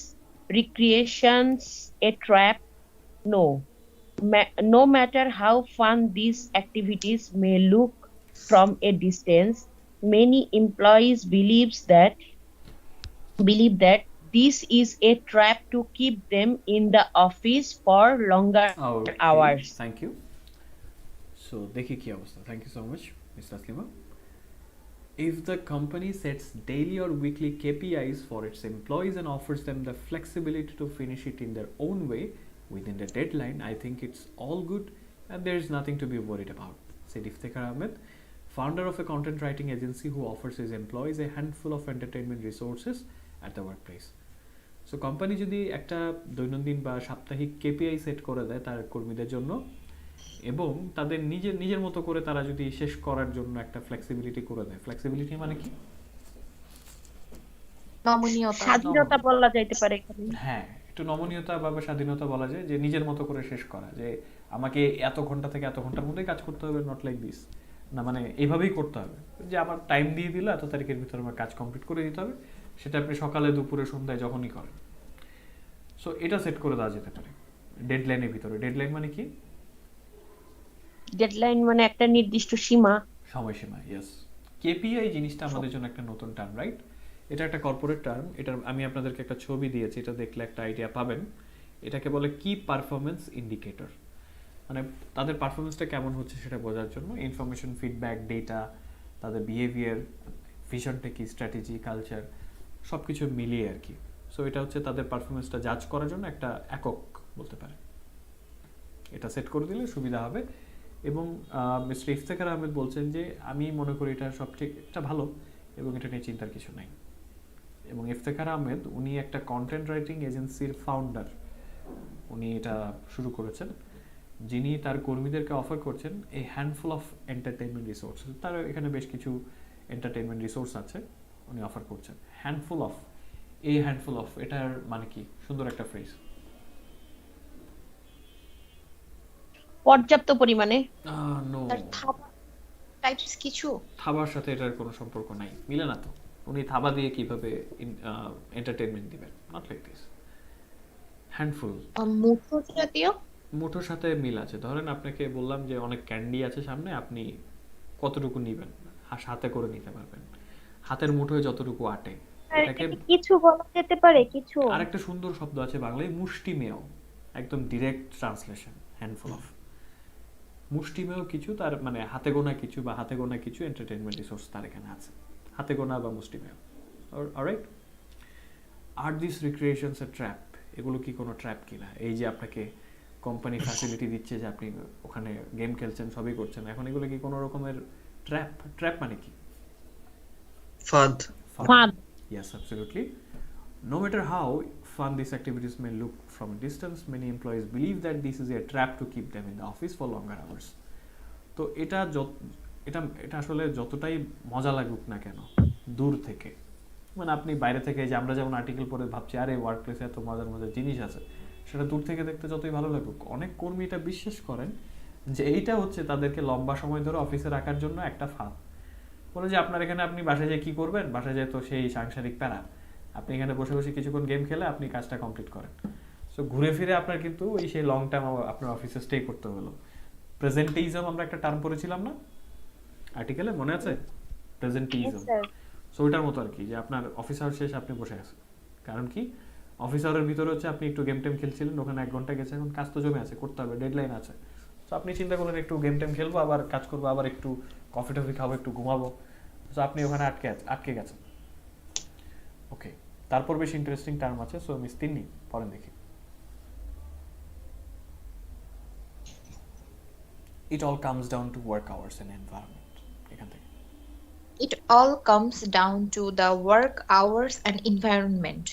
recreations a trap? No. No matter how fun these activities may look from a distance, many employees believe that this is a trap to keep them in the office for longer Okay, hours. thank you. So দেখি কি অবস্থা. Thank you so much, Ms. Taslima. If the company sets daily or weekly KPIs for its employees and offers them the flexibility to finish it in their own way within the deadline, I think it's all good and there is nothing to be worried about, said Iftekhar Ahmed, founder of a content writing agency who offers his employees a handful of entertainment resources at the workplace. So company যদি একটা দৈনন্দিন বা সাপ্তাহিক KPI set করে দেয় তার কর্মীদের জন্য এবং তাদের নিজের মতো করে তারা যদি শেষ করার জন্য একটা ফ্লেক্সিবিলিটি করে দেয়. ফ্লেক্সিবিলিটি মানে কি? নমনীয়তা। স্বাধীনতা বলা যাইতে পারে এখানে। হ্যাঁ, একটু নমনীয়তা বা স্বাধীনতা বলা যায়, যে নিজের মতো করে শেষ করা, যে আমাকে এত ঘন্টা থেকে এত ঘন্টার মধ্যেই কাজ করতে হবে, নট লাইক দিস, না মানে এইভাবেই করতে হবে, যে আমার টাইম দিয়ে দিল এত তারিখের ভিতরে আমার কাজ কমপ্লিট করে দিতে হবে, সেটা আপনি সকালে দুপুরে সন্ধ্যায় যখনই করেন. সো এটা সেট করে দেওয়া যেতে পারে ডেডলাইনের ভিতরে. ডেডলাইন মানে কি? ডেডলাইন মানে একটা নির্দিষ্ট সীমা, সময়সীমা. ইয়েস, কেপিআই জিনিসটা আমাদের জন্য একটা নতুন টার্ম, রাইট? এটা একটা কর্পোরেট টার্ম. এটা আমি আপনাদেরকে একটা ছবি দিয়েছি, এটা দেখলে একটা আইডিয়া পাবেন. এটাকে বলে কি পারফরমেন্স ইন্ডিকেটর, মানে তাদের পারফরমেন্সটা কেমন হচ্ছে সেটা বোঝার জন্য ইনফরমেশন, ফিডব্যাক, ডেটা, তাদের বিহেভিয়ার, ভিশনটা কি, স্ট্র্যাটেজি, কালচার, সব কিছু মিলিয়ে আর কি. সো এটা হচ্ছে তাদের পারফরমেন্সটা জাজ করার জন্য একটা একক বলতে পারে. এটা সেট করে দিলে সুবিধা হবে. এবং মিস্টার ইফতেখার আহমেদ বলছেন যে আমি মনে করি এটা সবচেয়ে এটা ভালো এবং এটা নিয়ে চিন্তার কিছু নাই. এবং ইফতেখার আহমেদ উনি একটা কন্টেন্ট রাইটিং এজেন্সির ফাউন্ডার, উনি এটা শুরু করেছেন, যিনি তার কর্মীদেরকে অফার করছেন এই হ্যান্ডফুল অফ এন্টারটেইনমেন্ট রিসোর্স. তার এখানে বেশ কিছু এন্টারটেইনমেন্ট রিসোর্স আছে উনি অফার করছেন. হ্যান্ডফুল অফ, এই হ্যান্ডফুল অফ এটার মানে কি? সুন্দর একটা ফ্রেজ. পর্যাপ্ত পরিমাণে। নো, তার থাবা টাইপস কিছু থাবার সাথে এটার কোনো সম্পর্ক নাই, মিলে না তো. উনি থাবা দিয়ে কিভাবে এন্টারটেইনমেন্ট দিবেন? Not like this. হ্যান্ডফুল, মুঠো জাতীয়। মুঠোর সাথে মিল আছে. ধরেন আপনাকে বললাম যে অনেক ক্যান্ডি আছে সামনে, আপনি কতটুকু নিবেন? হাতে করে নিতে পারবেন, হাতের মুঠোয় যতটুকু আটে. এটাকে কিছু বলা যেতে পারে, কিছু। আরেকটা সুন্দর শব্দ আছে বাংলায়, মুষ্টিমেয়, একদম ডিরেক্ট ট্রান্সলেশন হ্যান্ডফুল অফ. মুষ্টিমেয় কিছু, তার মানে হাতে গোনা কিছু বা হাতে গোনা কিছু এন্টারটেইনমেন্ট রিসোর্স তার এখানে আছে, হাতে গোনা বা মুষ্টিমেয়. Alright, are this recreations a trap? এগুলো কি কোনো ট্র্যাপ কিনা? এই যে আপনাকে কোম্পানি ফ্যাসিলিটি দিচ্ছে যে আপনি ওখানে গেম খেলছেন, সবই করছেন, এখন এগুলো কি কোনো রকমের ট্র্যাপ? ট্র্যাপ মানে কি? ফাঁদ। ফাঁদ। Yes, absolutely. No matter how fun these activities may look from a distance, many employees believe that this is a trap to keep them in the office for longer hours. তো এটা এটা আসলে যতটাই মজা লাগুক না কেন দূর থেকে, মানে আপনি বাইরে থেকে, যে আমরা যেমন আর্টিকেল পড়ে ভাবছি আরে ওয়ার্ক প্লেসে এত মজার মজার জিনিস আছে, সেটা দূর থেকে দেখতে যতই ভালো লাগুক, অনেক কর্মী এটা বিশ্বাস করেন যে এইটা হচ্ছে তাদেরকে লম্বা সময় ধরে অফিসে রাখার জন্য একটা ফাঁদ. বলে যে আপনার এখানে, আপনি বাসায় যেয়ে কী করবেন? বাসায় যেয়ে তো সেই সাংসারিক প্যারা, আপনি এখানে বসে বসে কিছুক্ষণ গেম খেলে আপনি কাজটা কমপ্লিট করেন. সো ঘুরে ফিরে আপনার কিন্তু ওই সেই লং টাইম আপনার অফিসে স্টে করতে হলো. প্রেজেন্টেইজম আমরা একটা টার্ম পড়েছিলাম না আর্টিকেলে, মনে আছে? প্রেজেন্টেইজম. সো ওইটার মতো আর কি, যে আপনার অফিস আওয়ার শেষ, আপনি বসে আছেন. কারণ কি? অফিস আওয়ারের ভিতরে হচ্ছে আপনি একটু গেম টেম খেলছিলেন, ওখানে 1 ঘন্টা গেছে, এখন কাজ তো জমে আছে, করতে হবে, ডেডলাইন আছে. সো আপনি চিন্তা করলেন একটু গেম টেম খেলবো, আবার কাজ করবো, আবার একটু কফি টফি খাবো, একটু ঘুমাবো. সো আপনি ওখানে আটকে গেছেন. ওকে, তারপর বেশ ইন্টারেস্টিং টার্ম আছে, সো মিস তিন্নি পড়েন দেখি. It all comes down to work hours and environment. এখান থেকে It all comes down to the work hours and environment.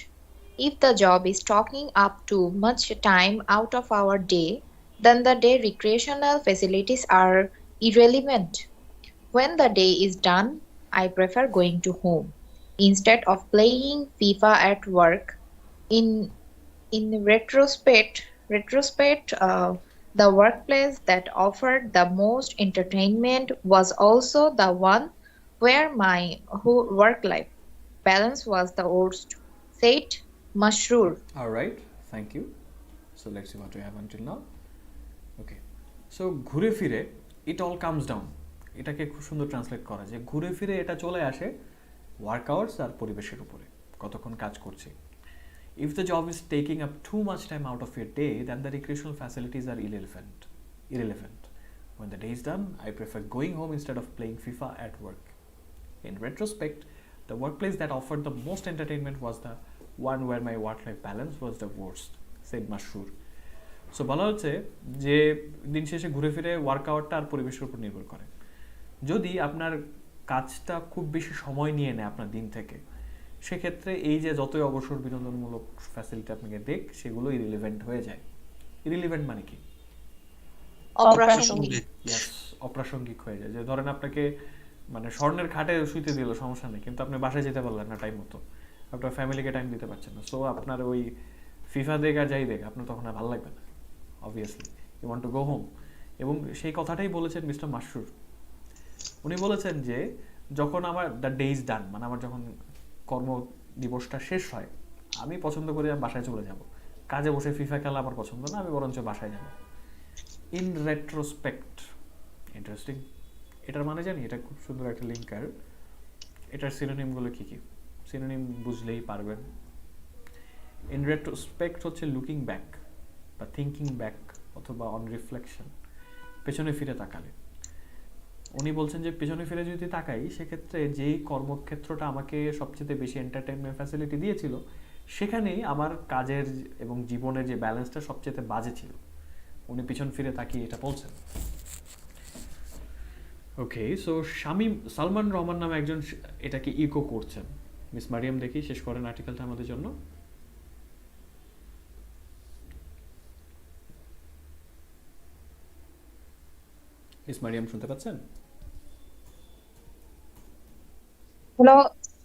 If the job is taking up too much time out of our day, then the day recreational facilities are irrelevant. When the day is done, I prefer going to home instead of playing FIFA at work. In retrospect, the workplace that offered the most entertainment was also the one where my whole work-life balance was the worst, said Masroor. all right, thank you. So let's see what we have until now. Okay, so ঘুরে ফিরে it all comes down, এটাকে খুব সুন্দর translate করা যায়, ঘুরে ফিরে এটা চলে আসে ওয়ার্ক আওয়ার্স আর পরিবেশের উপরে, কতক্ষণ কাজ করছি. If the job is taking up too much time out of your day, then the recreational facilities are irrelevant. When the day is done, I prefer going home instead of playing FIFA at work. In retrospect, the workplace that offered the most entertainment was the one where my work-life balance was the worst, said Mashhur. So বলা হচ্ছে যে দিন শেষে ঘুরে ফিরে ওয়ার্কআউটটা আর পরিবেশের উপর নির্ভর করে। যদি আপনার কাজটা খুব বেশি সময় নিয়ে নেয় আপনার দিন থেকে, সেক্ষেত্রে এই যে যতই অবসর বিনোদনমূলক ফ্যাসিলিটি আপনাকে দেখ, সেগুলো ইরিলেভেন্ট হয়ে যায়। ইরিলেভেন্ট মানে কি? অপ্রাসঙ্গিক হয়ে যায়। যে ধরেন আপনাকে মানে স্বর্ণের খাটে শুইতে দিল, সমস্যা নেই, কিন্তু আপনি বাসায় যেতে পারলেন না টাইম মতো, আপনার ফ্যামিলিকে টাইম দিতে পারছেন না, সো আপনার ওই ফিফা দেখ আর যাই দেখ আপনার তখন আর ভালো লাগবে না, obviously you want to go home. এবং সেই কথাটাই বলেছেন মিস্টার মাশরুর। উনি বলেছেন যে যখন আমার দ্য ডে ইজ ডান, মানে আমার যখন কর্ম দিবসটা শেষ হয়, আমি পছন্দ করি আমি বাসায় চলে যাব। কাজে বসে ফিফা খেলা আমার পছন্দ না, আমি বরঞ্চ বাসায় যাব। In retrospect, interesting. এটার মানে জানি, এটা খুব সুন্দর একটা লিঙ্কার। এটার সিনোনিমগুলো কী কী? সিনোনিম বুঝলেই পারবেন। ইন রেট্রোস্পেক্ট হচ্ছে লুকিং ব্যাক বা থিঙ্কিং ব্যাক অথবা অন রিফ্লেকশন, পেছনে ফিরে তাকালে। উনি বলছেন যে পেছনে ফিরে যদি তাকাই, সেক্ষেত্রে যেই কর্মক্ষেত্রটা আমাকে সবচেয়ে বেশি এন্টারটেনমেন্ট ফ্যাসিলিটি দিয়েছিল, সেখানেই আমার কাজের এবং জীবনের যে ব্যালেন্সটা সবচেয়ে বাজে ছিল। উনি পিছন ফিরে তাকিয়ে এটা বলছেন। ওকে, সো সালমান রহমান নামে একজন এটাকে ইকো করছেন। মিস মারিয়াম দেখি শেষ করেন আর্টিকেলটা আমাদের জন্য। মিস মারিয়াম শুনতে পাচ্ছেন? হ্যালো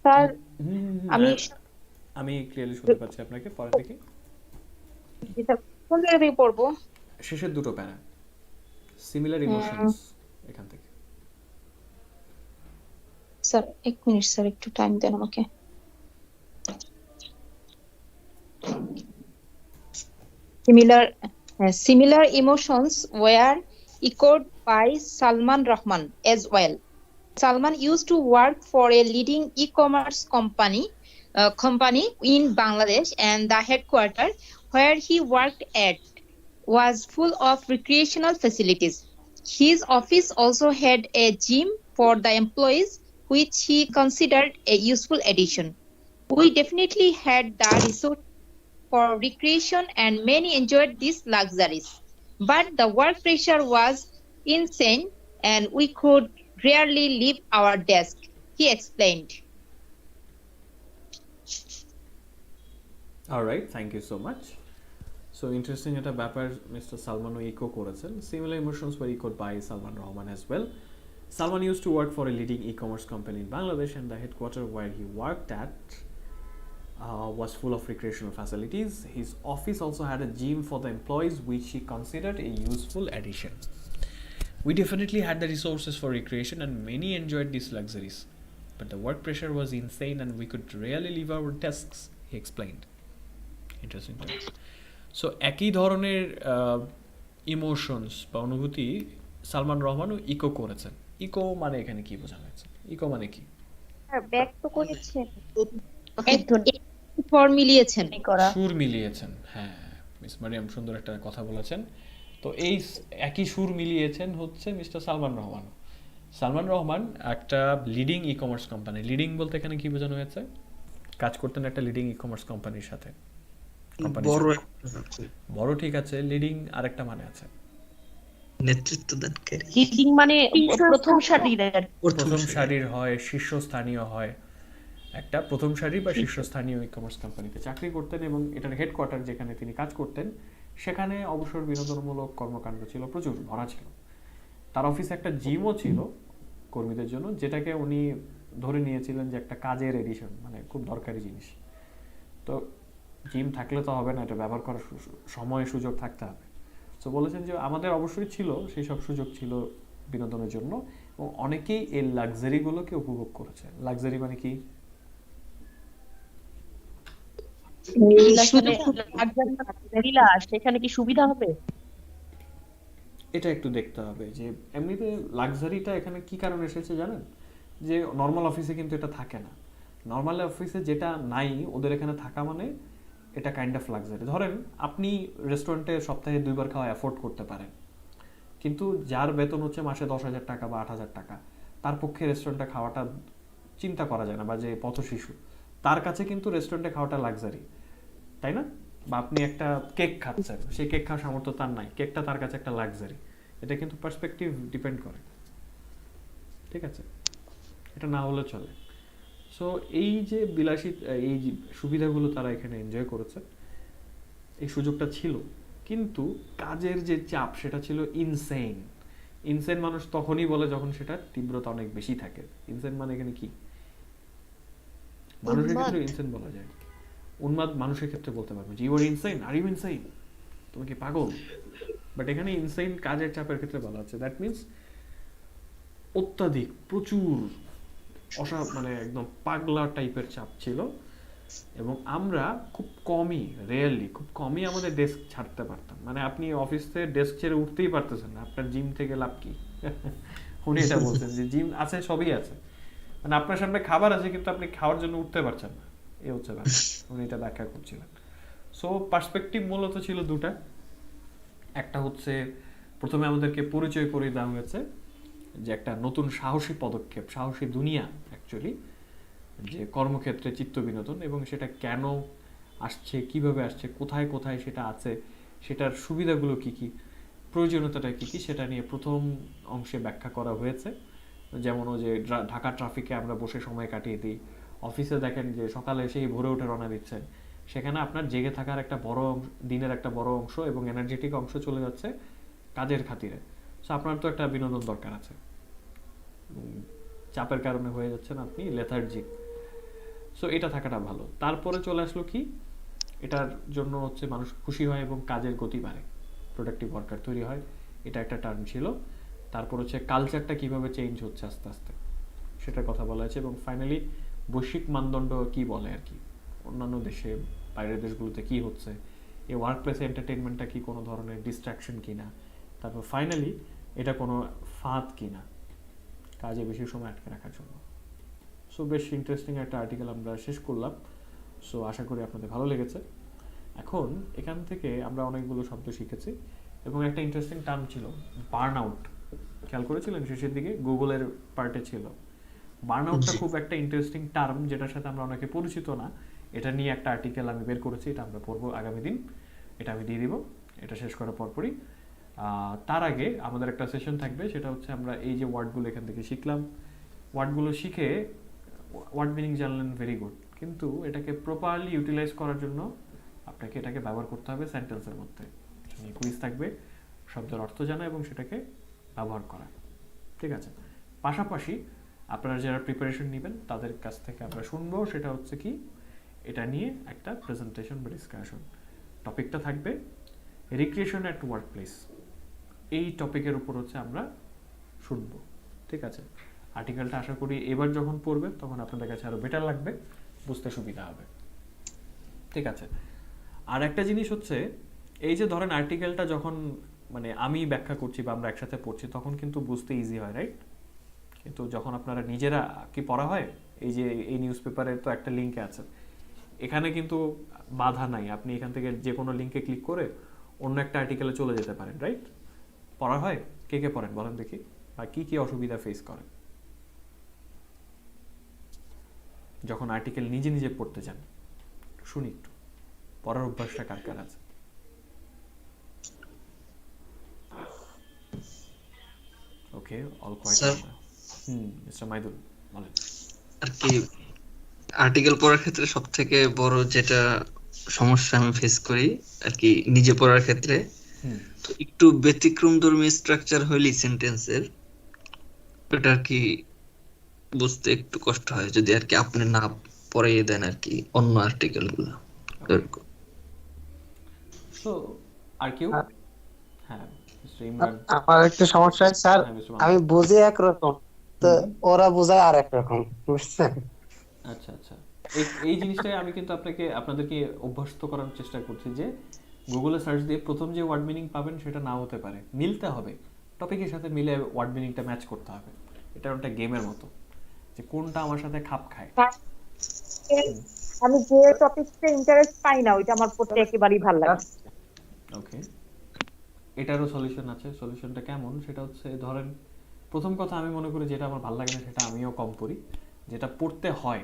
স্যার, আমি ক্লিয়ারলি শুনতে পাচ্ছি আপনাকে। পরে দেখি কোন জায়গা থেকে পড়বো? শেষের দুটো প্যারা, সিমিলার ইমোশনস, এখান থেকে। স্যার এক মিনিট স্যার, একটু টাইম দেন আমাকে। Similar emotions were echoed by Salman Rahman as well. Salman used to work for a leading e-commerce company in Bangladesh, and the headquarters where he worked at was full of recreational facilities. His office also had a gym for the employees, which he considered a useful addition. We definitely had the resources for recreation and many enjoyed these luxuries. But the work pressure was insane and we could rarely leave our desk, he explained. Alright, thank you so much. So interesting একটা ব্যাপার mister সালমানও eco করেছেন। Similar emotions were echoed by Salman Rahman as well. Salman used to work for a leading e-commerce company in Bangladesh, and the headquarters where he worked at was full of recreational facilities. His office also had a gym for the employees, which he considered a useful addition. We definitely had the resources for recreation and many enjoyed these luxuries. But the work pressure was insane and we could rarely leave our desks, he explained. Interesting. So একই ধরনের emotions বা অনুভূতি Salman রহমানও eco করেছেন। Eco মানে এখানে কি বোঝানো হয়েছে? ইকো মানে কি? ব্যক্ত করেছেন, সুর মিলিয়েছেন। হ্যাঁ, মিস মারিয়াম সুন্দর একটা কথা বলেছেন। তো এই একই সুর মিলিয়েছেন হচ্ছে মিস্টার সালমান রহমান। সালমান রহমান একটা leading e commerce company, leading বলতে এখানে কি বোঝানো হয়েছে? কাজ করতেন একটা লিডিং ই কমার্স কোম্পানির সাথে। বড় ঠিক আছে, লিডিং আরেকটা মানে আছে নেতৃত্বদানকারী। লিডিং মানে প্রথম সারির হয়, শীর্ষস্থানীয় হয়। একটা প্রথম সারি বা শীর্ষস্থানীয় ই কমার্স কোম্পানিতে চাকরি করতেন এবং এটার হেডকোয়ার্টার যেখানে তিনি কাজ করতেন, সেখানে অবসর বিনোদনমূলক কর্মকাণ্ড ছিল প্রচুর, ভরা ছিল। তার অফিসে একটা জিমও ছিল কর্মীদের জন্য, যেটাকে উনি ধরে নিয়েছিলেন যে একটা কাজের এডিশন, মানে খুব দরকারি জিনিস। তো জিম থাকলে তো হবে না, এটা ব্যবহার করার সময় সুযোগ থাকতে হবে। তো বলেছেন যে আমাদের অবশ্যই ছিল, সেই সব সুযোগ ছিল বিনোদনের জন্য, এবং অনেকেই এই লাক্সারিগুলোকে উপভোগ করেছে। লাক্সারি মানে কি? সেখানে কি সুবিধা হবে? এটা একটু দেখতে হবে যে এমনিতে লাক্সারিটা এখানে কি কারণে এসেছে জানেন? যে নর্মাল অফিসে কিন্তু এটা থাকে না। নর্মাল অফিসে যেটা নাই, ওদের এখানে থাকা মানে এটা কাইন্ড অফ লাক্সারি। ধরেন আপনি রেস্টুরেন্টে সপ্তাহে 2 বার খাওয়া অ্যাফোর্ড করতে পারেন, কিন্তু যার বেতন হচ্ছে মাসে 10,000 টাকা বা 8,000 টাকা, তার পক্ষে রেস্টুরেন্টে খাওয়াটা চিন্তা করা যায় না, বা যে পথশিশু তার কাছে কিন্তু রেস্টুরেন্টে খাওয়াটা লাক্সারি, তাই না? বা আপনি একটা কেক খাচ্ছেন, সেই কেক খাওয়ার সামর্থ্য তার নাই, কেকটা তার কাছে একটা লাক্সারি। এটা কিন্তু পার্সপেক্টিভ ডিপেন্ড করে, ঠিক আছে? এটা না হলে চলে। সো এই যে বিলাসী, এই যে সুবিধাগুলো তারা এখানে এনজয় করেছে, এই সুযোগটা ছিল, কিন্তু কাজের যে চাপ সেটা ছিল ইনসেইন। ইনসেইন মানুষ তখনই বলে যখন সেটা তীব্রতা অনেক বেশি থাকে। ইনসেইন মানে এখানে কি? মানুষের ক্ষেত্রে ইনসেইন বলা যায়, উন্মাদ মানুষের ক্ষেত্রে বলতে পারবে যে you are insane, are you insane, তুমি কি পাগল? বাট এখানে ইনসেইন কাজের চাপের ক্ষেত্রে বলা হচ্ছে, দ্যাট মিনস অত্যাধিক, প্রচুর, মানে একদম পাগলা টাইপের চাপ ছিল। এবং আমরা খুব কমই আমাদের ডেস্ক ছাড়তে পারতাম। মানে আপনি অফিস থেকে ডেস্ক ছেড়ে উঠতেই পারতেছেন না, আপনার জিম থেকে লাভ কি? উনি এটা বলছেন যে জিম আছে, সবই আছে, মানে আপনার সামনে খাবার আছে, কিন্তু আপনি খাওয়ার জন্য উঠতে পারছেন না, এই হচ্ছে ব্যাপার। উনি এটা ব্যাখ্যা করছিলেন। সো পার্সপেক্টিভ মূলত ছিল দুটা। একটা হচ্ছে প্রথমে আমাদেরকে পরিচয় করে দেওয়া হয়েছে যে একটা নতুন সাহসী পদক্ষেপ, সাহসী দুনিয়া অ্যাকচুয়ালি, যে কর্মক্ষেত্রে চিত্ত বিনোদন, এবং সেটা কেন আসছে, কিভাবে আসছে, কোথায় কোথায় সেটা আছে, সেটার সুবিধাগুলো কি কি, প্রয়োজনীয়তাটা কি কি, সেটা নিয়ে প্রথম অংশে ব্যাখ্যা করা হয়েছে। যেমন ও যে ঢাকা ট্রাফিকে আমরা বসে সময় কাটিয়ে দিই, অফিসে দেখেন যে সকালে এসেই ভোরে উঠে রওনা দিচ্ছেন, সেখানে আপনার জেগে থাকার একটা বড় দিনের একটা বড় অংশ এবং এনার্জেটিক অংশ চলে যাচ্ছে কাজের খাতিরে। সো আপনার তো একটা বিনোদন দরকার আছে, চাপের কারণে হয়ে যাচ্ছেন আপনি লেথার্জিক। সো এটা থাকাটা ভালো। তারপরে চলে আসলো কি, এটার জন্য হচ্ছে মানুষ খুশি হয় এবং কাজের গতি বাড়ে, প্রোডাক্টিভ ওয়ার্কার তৈরি হয়, এটা একটা টার্ম ছিল। তারপর হচ্ছে কালচারটা কিভাবে চেঞ্জ হচ্ছে আস্তে আস্তে, সেটার কথা বলা হয়েছে। এবং ফাইনালি বৈশ্বিক মানদণ্ড কি বলে আর কি, অন্যান্য দেশে, বাইরের দেশগুলোতে কি হচ্ছে, এই ওয়ার্ক প্লেসে এন্টারটেনমেন্টটা কি কোনো ধরনের ডিস্ট্রাকশন কিনা, তারপর ফাইনালি এটা কোনো ফাঁদ কিনা কাজে বেশি সময় আটকে রাখার জন্য। সো বেশ ইন্টারেস্টিং একটা আর্টিকেল আমরা শেষ করলাম। সো আশা করি আপনাদের ভালো লেগেছে। এখন এখান থেকে আমরা অনেকগুলো শব্দ শিখেছি, এবং একটা ইন্টারেস্টিং টার্ম ছিল বার্ন আউট। খেয়াল করেছিলেন শেষের দিকে গুগলের পার্টে ছিল বার্ন আউটটা, খুব একটা ইন্টারেস্টিং টার্ম, যেটার সাথে আমরা অনেকে পরিচিত না। এটা নিয়ে একটা আর্টিকেল আমি বের করেছি, এটা আমরা পড়বো আগামী দিন, এটা আমি দিয়ে দিব এটা শেষ করার পরপরই। তার আগে আমাদের একটা সেশন থাকবে, সেটা হচ্ছে আমরা এই যে ওয়ার্ডগুলো এখান থেকে শিখলাম, ওয়ার্ডগুলো শিখে ওয়ার্ড মিনিং জানলেন, ভেরি গুড, কিন্তু এটাকে প্রপারলি ইউটিলাইজ করার জন্য আপনাকে এটাকে ব্যবহার করতে হবে সেন্টেন্সের মধ্যে। কুইজ থাকবে, শব্দের অর্থ জানা এবং সেটাকে ব্যবহার করা, ঠিক আছে? পাশাপাশি আপনারা যারা প্রিপারেশন নেবেন তাদের কাছ থেকে আমরা শুনবো, সেটা হচ্ছে কি, এটা নিয়ে একটা প্রেজেন্টেশন বা ডিসকাশন। টপিকটা থাকবে রিক্রিয়েশন অ্যাট ওয়ার্ক প্লেস, এই টপিকের উপর হচ্ছে আমরা শুনবো, ঠিক আছে? আর্টিকেলটা আশা করি এবার যখন পড়বেন তখন আপনাদের কাছে আরো বেটার লাগবে, বুঝতে সুবিধা হবে, ঠিক আছে? আর একটা জিনিস হচ্ছে, এই যে ধরেন আর্টিকেলটা যখন মানে আমি ব্যাখ্যা করছি বা আমরা একসাথে পড়ছি, তখন কিন্তু বুঝতে ইজি হয়, রাইট? কিন্তু যখন আপনারা নিজেরা কি পড়া হয়, এই যে এই নিউজ পেপারের তো একটা লিঙ্কে আছে, এখানে কিন্তু বাধা নাই, আপনি এখান থেকে যে কোনো লিঙ্কে ক্লিক করে অন্য একটা আর্টিকেলে চলে যেতে পারেন, রাইট? পড়া হয়? কে কে পড়েন বলেন দেখি, বা কি কি অসুবিধা ফেস করেন যখন আর্টিকেল নিজে নিজে পড়তে যান? শুনি একটু, পড়ার অভ্যাসটা কার কার আছে? ওকে, অল কোয়াইট। মিস্টার মাইদুল বলেন। আর কি আর্টিকেল পড়ার ক্ষেত্রে সবথেকে বড় যেটা সমস্যা আমি ফেস করি আর কি নিজে পড়ার ক্ষেত্রে, তো একটু ব্যতিক্রমধর্মী স্ট্রাকচার হইলে সেন্টেন্সের, এটা আর কি বুঝতে একটু কষ্ট হয় যদি আর কি আপনি না পড়িয়ে দেন আর কি অন্য আর্টিকেল গুলো। সো আর কেউ? হ্যাঁ, মিস্টার ইমরান। আমার একটু সমস্যা হয় স্যার, আমি বুঝি একরকম, তো ওরা বোঝায় আর একরকম, বুঝছেন? আচ্ছা আচ্ছা, এই জিনিসটাই আমি কিন্তু আপনাদেরকে অভ্যস্ত করার চেষ্টা করছি যে গুগলে সার্চ দিয়ে প্রথম যে ওয়ার্ড মিনিং পাবেন সেটা নাও হতে পারে, মিলতে হবে, টপিকের সাথে মিলে ওয়ার্ড মিনিংটা ম্যাচ করতে হবে। এটা একটা গেমের মতো, যে কোনটা আমার সাথে খাপ খায়। আমি যে টপিকসে ইন্টারেস্ট পাই না ওইটা আমার পড়তে একেবারেই ভালো লাগে না। ওকে, এটারও সলিউশন আছে। সলিউশনটা কেমন সেটা হচ্ছে, ধরেন প্রথম কথা আমি মনে করি যেটা আমার ভালো লাগে না সেটা আমিও কম পড়ি, যেটা পড়তে হয়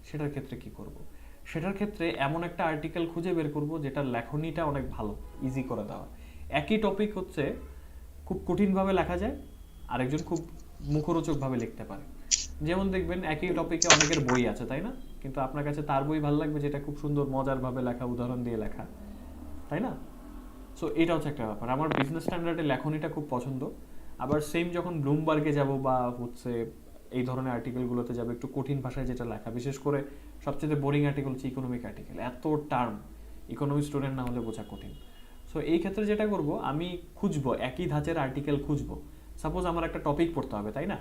সেটার ক্ষেত্রে কি করব, সেটার ক্ষেত্রে এমন একটা আর্টিকেল খুঁজে বের করব যেটার লেখনীটা অনেক ভালো, ইজি করে দেওয়া। একই টপিক হচ্ছে খুব কঠিনভাবে লেখা যায়, আরেকজন খুব মুখরোচকভাবে লিখতে পারে। যেমন দেখবেন একই টপিকে অনেকের বই আছে, তাই না? কিন্তু আপনার কাছে তার বই ভালো লাগবে যেটা খুব সুন্দর মজারভাবে লেখা, উদাহরণ দিয়ে লেখা, তাই না? সো এটা হচ্ছে একটা ব্যাপার। আমার বিজনেস স্ট্যান্ডার্ডের লেখনীটা খুব পছন্দ। আবার সেম যখন ব্লুমবার্গে যাব বা হচ্ছে এই ধরনের আর্টিকেলগুলোতে যাবে, একটু কঠিন ভাষায় যেটা লেখা, বিশেষ করে সবচেয়ে বোরিং আর্টিকেল হচ্ছে ইকোনমিক আর্টিকেল। এত টার্ম, ইকোনমি স্টুডেন্ট না হলে বোঝা কঠিন। সো এই ক্ষেত্রে যেটা করব, আমি খুঁজবো একই ধাঁচের আর্টিকেল খুঁজবো। সাপোজ আমার একটা টপিক পড়তে হবে, তাই না?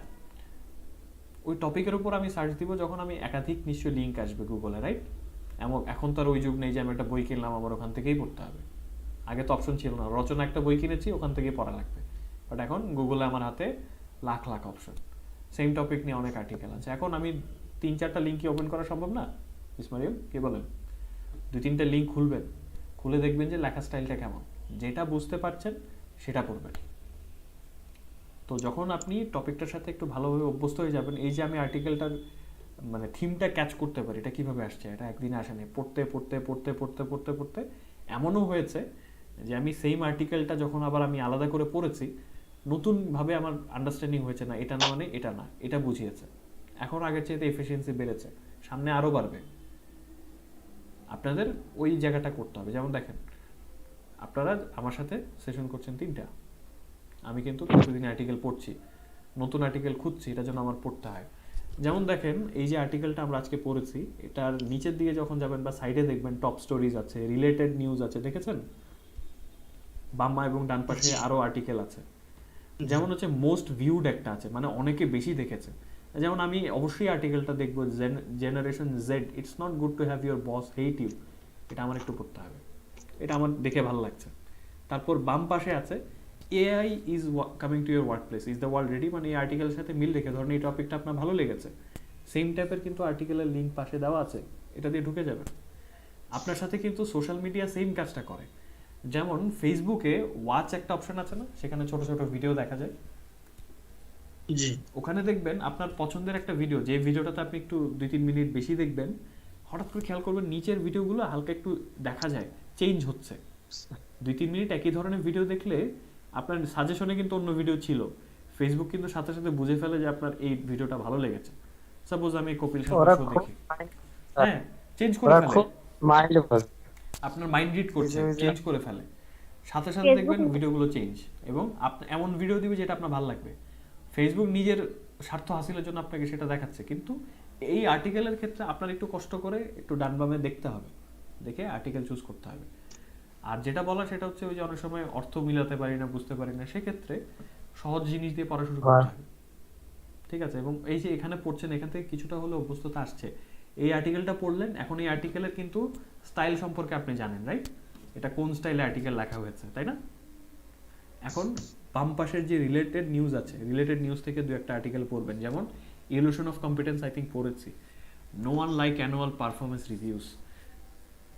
ওই টপিকের উপর আমি সার্চ দিব, যখন আমি একাধিক নিশ্চয়ই লিঙ্ক আসবে গুগলে, রাইট? এখন তো আর ওই যুগ নেই যে আমি একটা বই কিনলাম আমার ওখান থেকেই পড়তে হবে। আগে তো অপশন ছিল না, রচনা একটা বই কিনেছি ওখান থেকেই পড়া লাগবে, বাট এখন গুগলে আমার হাতে lakh lakh option, same topic নিয়ে অনেক আর্টিকেল আছে। এখন আমি 3-4টা লিঙ্কই ওপেন করা সম্ভব না? ইসমাইল কে বলেন? 2-3টা লিঙ্ক খুলবেন, খুলে দেখবেন যে লেখা স্টাইলটা কেমন, যেটা বুঝতে পারছেন সেটা পড়বেন। তো যখন আপনি টপিকটার সাথে একটু ভালোভাবে অভ্যস্ত হয়ে যাবেন, এই যে আমি আর্টিকেলটার মানে থিমটা ক্যাচ করতে পারি, এটা কিভাবে আসছে, এটা একদিনে আসে না, পড়তে পড়তে পড়তে পড়তে পড়তে পড়তে এমনও হয়েছে যে আমি সেম আর্টিকেলটা যখন আবার আমি আলাদা করে পড়েছি, নতুনভাবে আমার আন্ডারস্ট্যান্ডিং হয়েছে, না এটা না মানে এটা না, এটা বুঝিয়েছে। এখন আগের চাইতে এফিসিয়েন্সি বেড়েছে, সামনে আরও বাড়বে। আপনাদের ওই জায়গাটা করতে হবে। যেমন দেখেন, আপনারা আমার সাথে সেশন করছেন 3টা, আমি কিন্তু প্রতিদিন আর্টিকেল পড়ছি, নতুন আর্টিকেল খুঁজছি, এটা যেন আমার পড়তে হয়। যেমন দেখেন, এই যে আর্টিকেলটা আমরা আজকে পড়েছি, এটার নিচের দিকে যখন যাবেন বা সাইডে দেখবেন টপ স্টোরিজ আছে, রিলেটেড নিউজ আছে, দেখেছেন? বাম্মা এবং ডান পাশে আরও আর্টিকেল আছে। যেমন হচ্ছে মোস্ট ভিউড একটা আছে, মানে অনেকে বেশি দেখেছে। যেমন আমি অবশ্যই আর্টিকেলটা দেখবো, generation Z, it's not good to have your boss hate you, এটা আমার একটু পড়তে হবে, এটা আমার দেখে ভালো লাগছে। তারপর বাম পাশে আছে AI is coming to your work place, is the world ready, মানে এই আর্টিকেলের সাথে মিল রেখে, ধরেন এই টপিকটা আপনার ভালো লেগেছে, সেম টাইপের কিন্তু আর্টিকেলের লিঙ্ক পাশে দেওয়া আছে, এটা দিয়ে ঢুকে যাবেন। আপনার সাথে কিন্তু সোশ্যাল মিডিয়া সেম কাজটা করে। যেমন ফেসবুকে ওয়াচ একটা অপশন আছে না, সেখানে ছোট ছোট ভিডিও দেখা যায়। জি, ওখানে দেখবেন আপনার পছন্দের একটা ভিডিও, যে ভিডিওটাতে আপনি একটু 2-3 মিনিট বেশি দেখবেন, হঠাৎ করে খেয়াল করবেন নিচের ভিডিওগুলো হালকা একটু দেখা যায় চেঞ্জ হচ্ছে। 2-3 মিনিট একই ধরনের ভিডিও দেখলে আপনার সাজেশনে কিন্তু অন্য ভিডিও ছিল, ফেসবুক কিন্তু সাথে সাথে বুঝে ফেলে যে আপনার এই ভিডিওটা ভালো লেগেছে। সাপোজ আমি কপিল শর্মা শো দেখি, হ্যাঁ, চেঞ্জ করে ফেলে, আপনার মাইন্ড রিড করছে, চেঞ্জ করে ফেলে, সাথে সাথে দেখবেন ভিডিওগুলো চেঞ্জ, এবং এমন ভিডিও দিবে যেটা আপনার ভালো লাগবে। ফেসবুক নিজের স্বার্থ হাসিলের জন্য আপনাকে সেটা দেখাচ্ছে, কিন্তু এই আর্টিকেলের ক্ষেত্রে আপনার একটু কষ্ট করে একটু ডান বামে দেখতে হবে, দেখে আর্টিকেল চুজ করতে হবে। আর যেটা বলা সেটা হচ্ছে ওই যে অনেক সময় অর্থ মিলাতে পারি না, বুঝতে পারি না, সেক্ষেত্রে সহজ জিনিস দিয়ে পড়া শুরু করতে হবে, ঠিক আছে? এবং এই যে এখানে পড়ছেন, এখান থেকে কিছুটা হলে অভ্যস্ততা আসছে, এই আর্টিকেলটা পড়লেন, এখন এই আর্টিকেলের কিন্তু স্টাইল সম্পর্কে আপনি জানেন, রাইট? এটা কোন স্টাইলে আর্টিকেল লেখা হয়েছে, তাই না? এখন বাম পাশের যে রিলেটেড নিউজ আছে, রিলেটেড নিউজ থেকে 2-1টা আর্টিকেল পড়বেন। যেমন illusion of competence, I think পড়েছি, no one like annual performance reviews,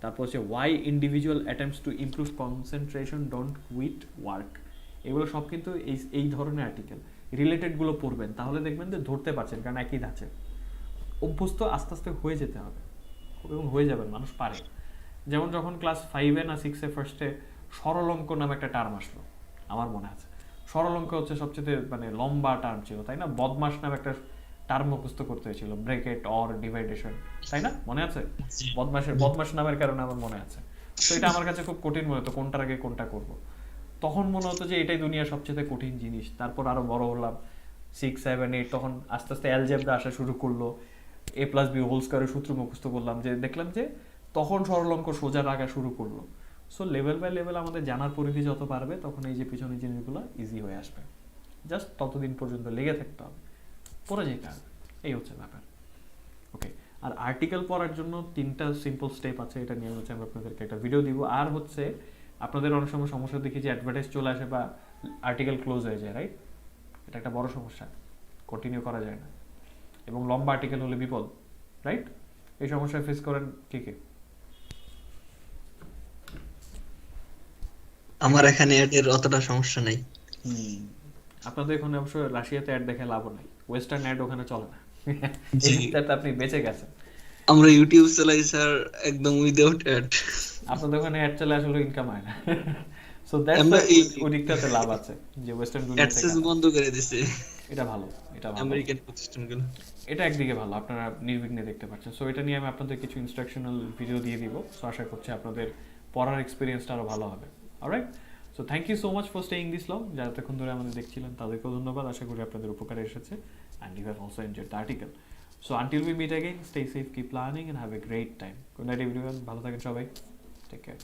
তারপর হচ্ছে why individual attempts to improve concentration don't quit work. এগুলো সব কিন্তু এই ধরনের আর্টিকেল, রিলেটেডগুলো পড়বেন, তাহলে দেখবেন যে ধরতে পারছেন, কারণ একই ধাঁচে অভ্যস্ত আস্তে আস্তে হয়ে যেতে হবে, এবং হয়ে যাবেন, মানুষ পারে। যেমন যখন ক্লাস 5-এ না 6-এ ফার্স্টে সরল অঙ্ক নামে একটা টার্ম আসলো, আমার মনে আছে, সরল অঙ্ক হচ্ছে সবচেয়ে মানে লম্বা টার্ম ছিল, তাই না? বদমাস নামে একটা টার্ম মুখস্থ করতে হয়েছিল, ব্রেকেট, অর, ডিভাইডেশন, তাই না? মনে আছে? বদমাস নামের কারণে আমার মনে আছে। তো এটা আমার কাছে খুব কঠিন মনে হতো, কোনটার আগে কোনটা করব। তখন মনে হতো যে এটাই দুনিয়ার সবচেয়ে কঠিন জিনিস। তারপর আরো বড় হলাম, 6, 7, 8, তখন আস্তে আস্তে অ্যালজেব্রা আসা শুরু করলো, a+b হোল স্কয়ারের সূত্র মুখস্থ করলাম, যে দেখলাম যে তখন সরল অঙ্ক সোজা রাখা শুরু করলো। সো লেভেল বাই লেভেল আমাদের জানার পরিধি যত বাড়বে, তখন এই যে পিছনের জিনিসগুলো ইজি হয়ে আসবে। জাস্ট ততদিন পর্যন্ত লেগে থাকতে হবে, পড়ে যেতে হবে, এই হচ্ছে ব্যাপার। ওকে, আর আর্টিকেল পড়ার জন্য 3টা সিম্পল স্টেপ আছে, এটা নিয়ে হচ্ছে আমি আপনাদেরকে একটা ভিডিও দিব। আর হচ্ছে আপনাদের অনেক সময় সমস্যা দেখি যে অ্যাডভার্টাইজ চলে আসে বা আর্টিকেল ক্লোজ হয়ে যায়, রাইট? এটা একটা বড় সমস্যা, কন্টিনিউ করা যায় না, এবং লম্বা আর্টিকেল হলে বিপদ, রাইট? এই সমস্যা ফেস করেন কে কে? আমার এখানে এর অতটা সমস্যা নাই। আপনাদের এখানে অবশ্য রাশিয়াতে অ্যাড দেখে লাভ নাই, ওয়েস্টার্ন অ্যাড ওখানে চলে না। এই জি দিকটাতে আপনি বেঁচে গেছেন। আমরা ইউটিউব চালাই স্যার একদম উইদাউট অ্যাড। আপনাদের ওখানে অ্যাড চলে আসলে ইনকাম হয় না। সো দ্যাটস আমরা এই ওই দিকটাতে লাভ আছে যে ওয়েস্টার্ন দুনিয়া থেকে অ্যাডসেন্স বন্ধ করে দিছে এটা ভালো, এটা ভালো, আমেরিকান প্রতিষ্ঠানগুলো। এটা একদিকে ভালো, আপনারা নির্বিঘ্নে দেখতে পাচ্ছেন। সো এটা নিয়ে আমি আপনাদের কিছু ইনস্ট্রাকশনাল ভিডিও দিয়ে দিব। সো আশা করছি আপনাদের পড়ার এক্সপিরিয়েন্সটা আরও ভালো হবে। Alright, so thank you so much for staying this long. যারা এতক্ষণ ধরে আমাদের দেখছিলেন তাদেরকেও ধন্যবাদ। আশা করি আপনাদের উপকারে এসেছে and you have also enjoyed the article. So until we meet again, stay safe, keep planning and have a great time. Good night everyone, ভালো থাকেন সবাই, টেক কেয়ার।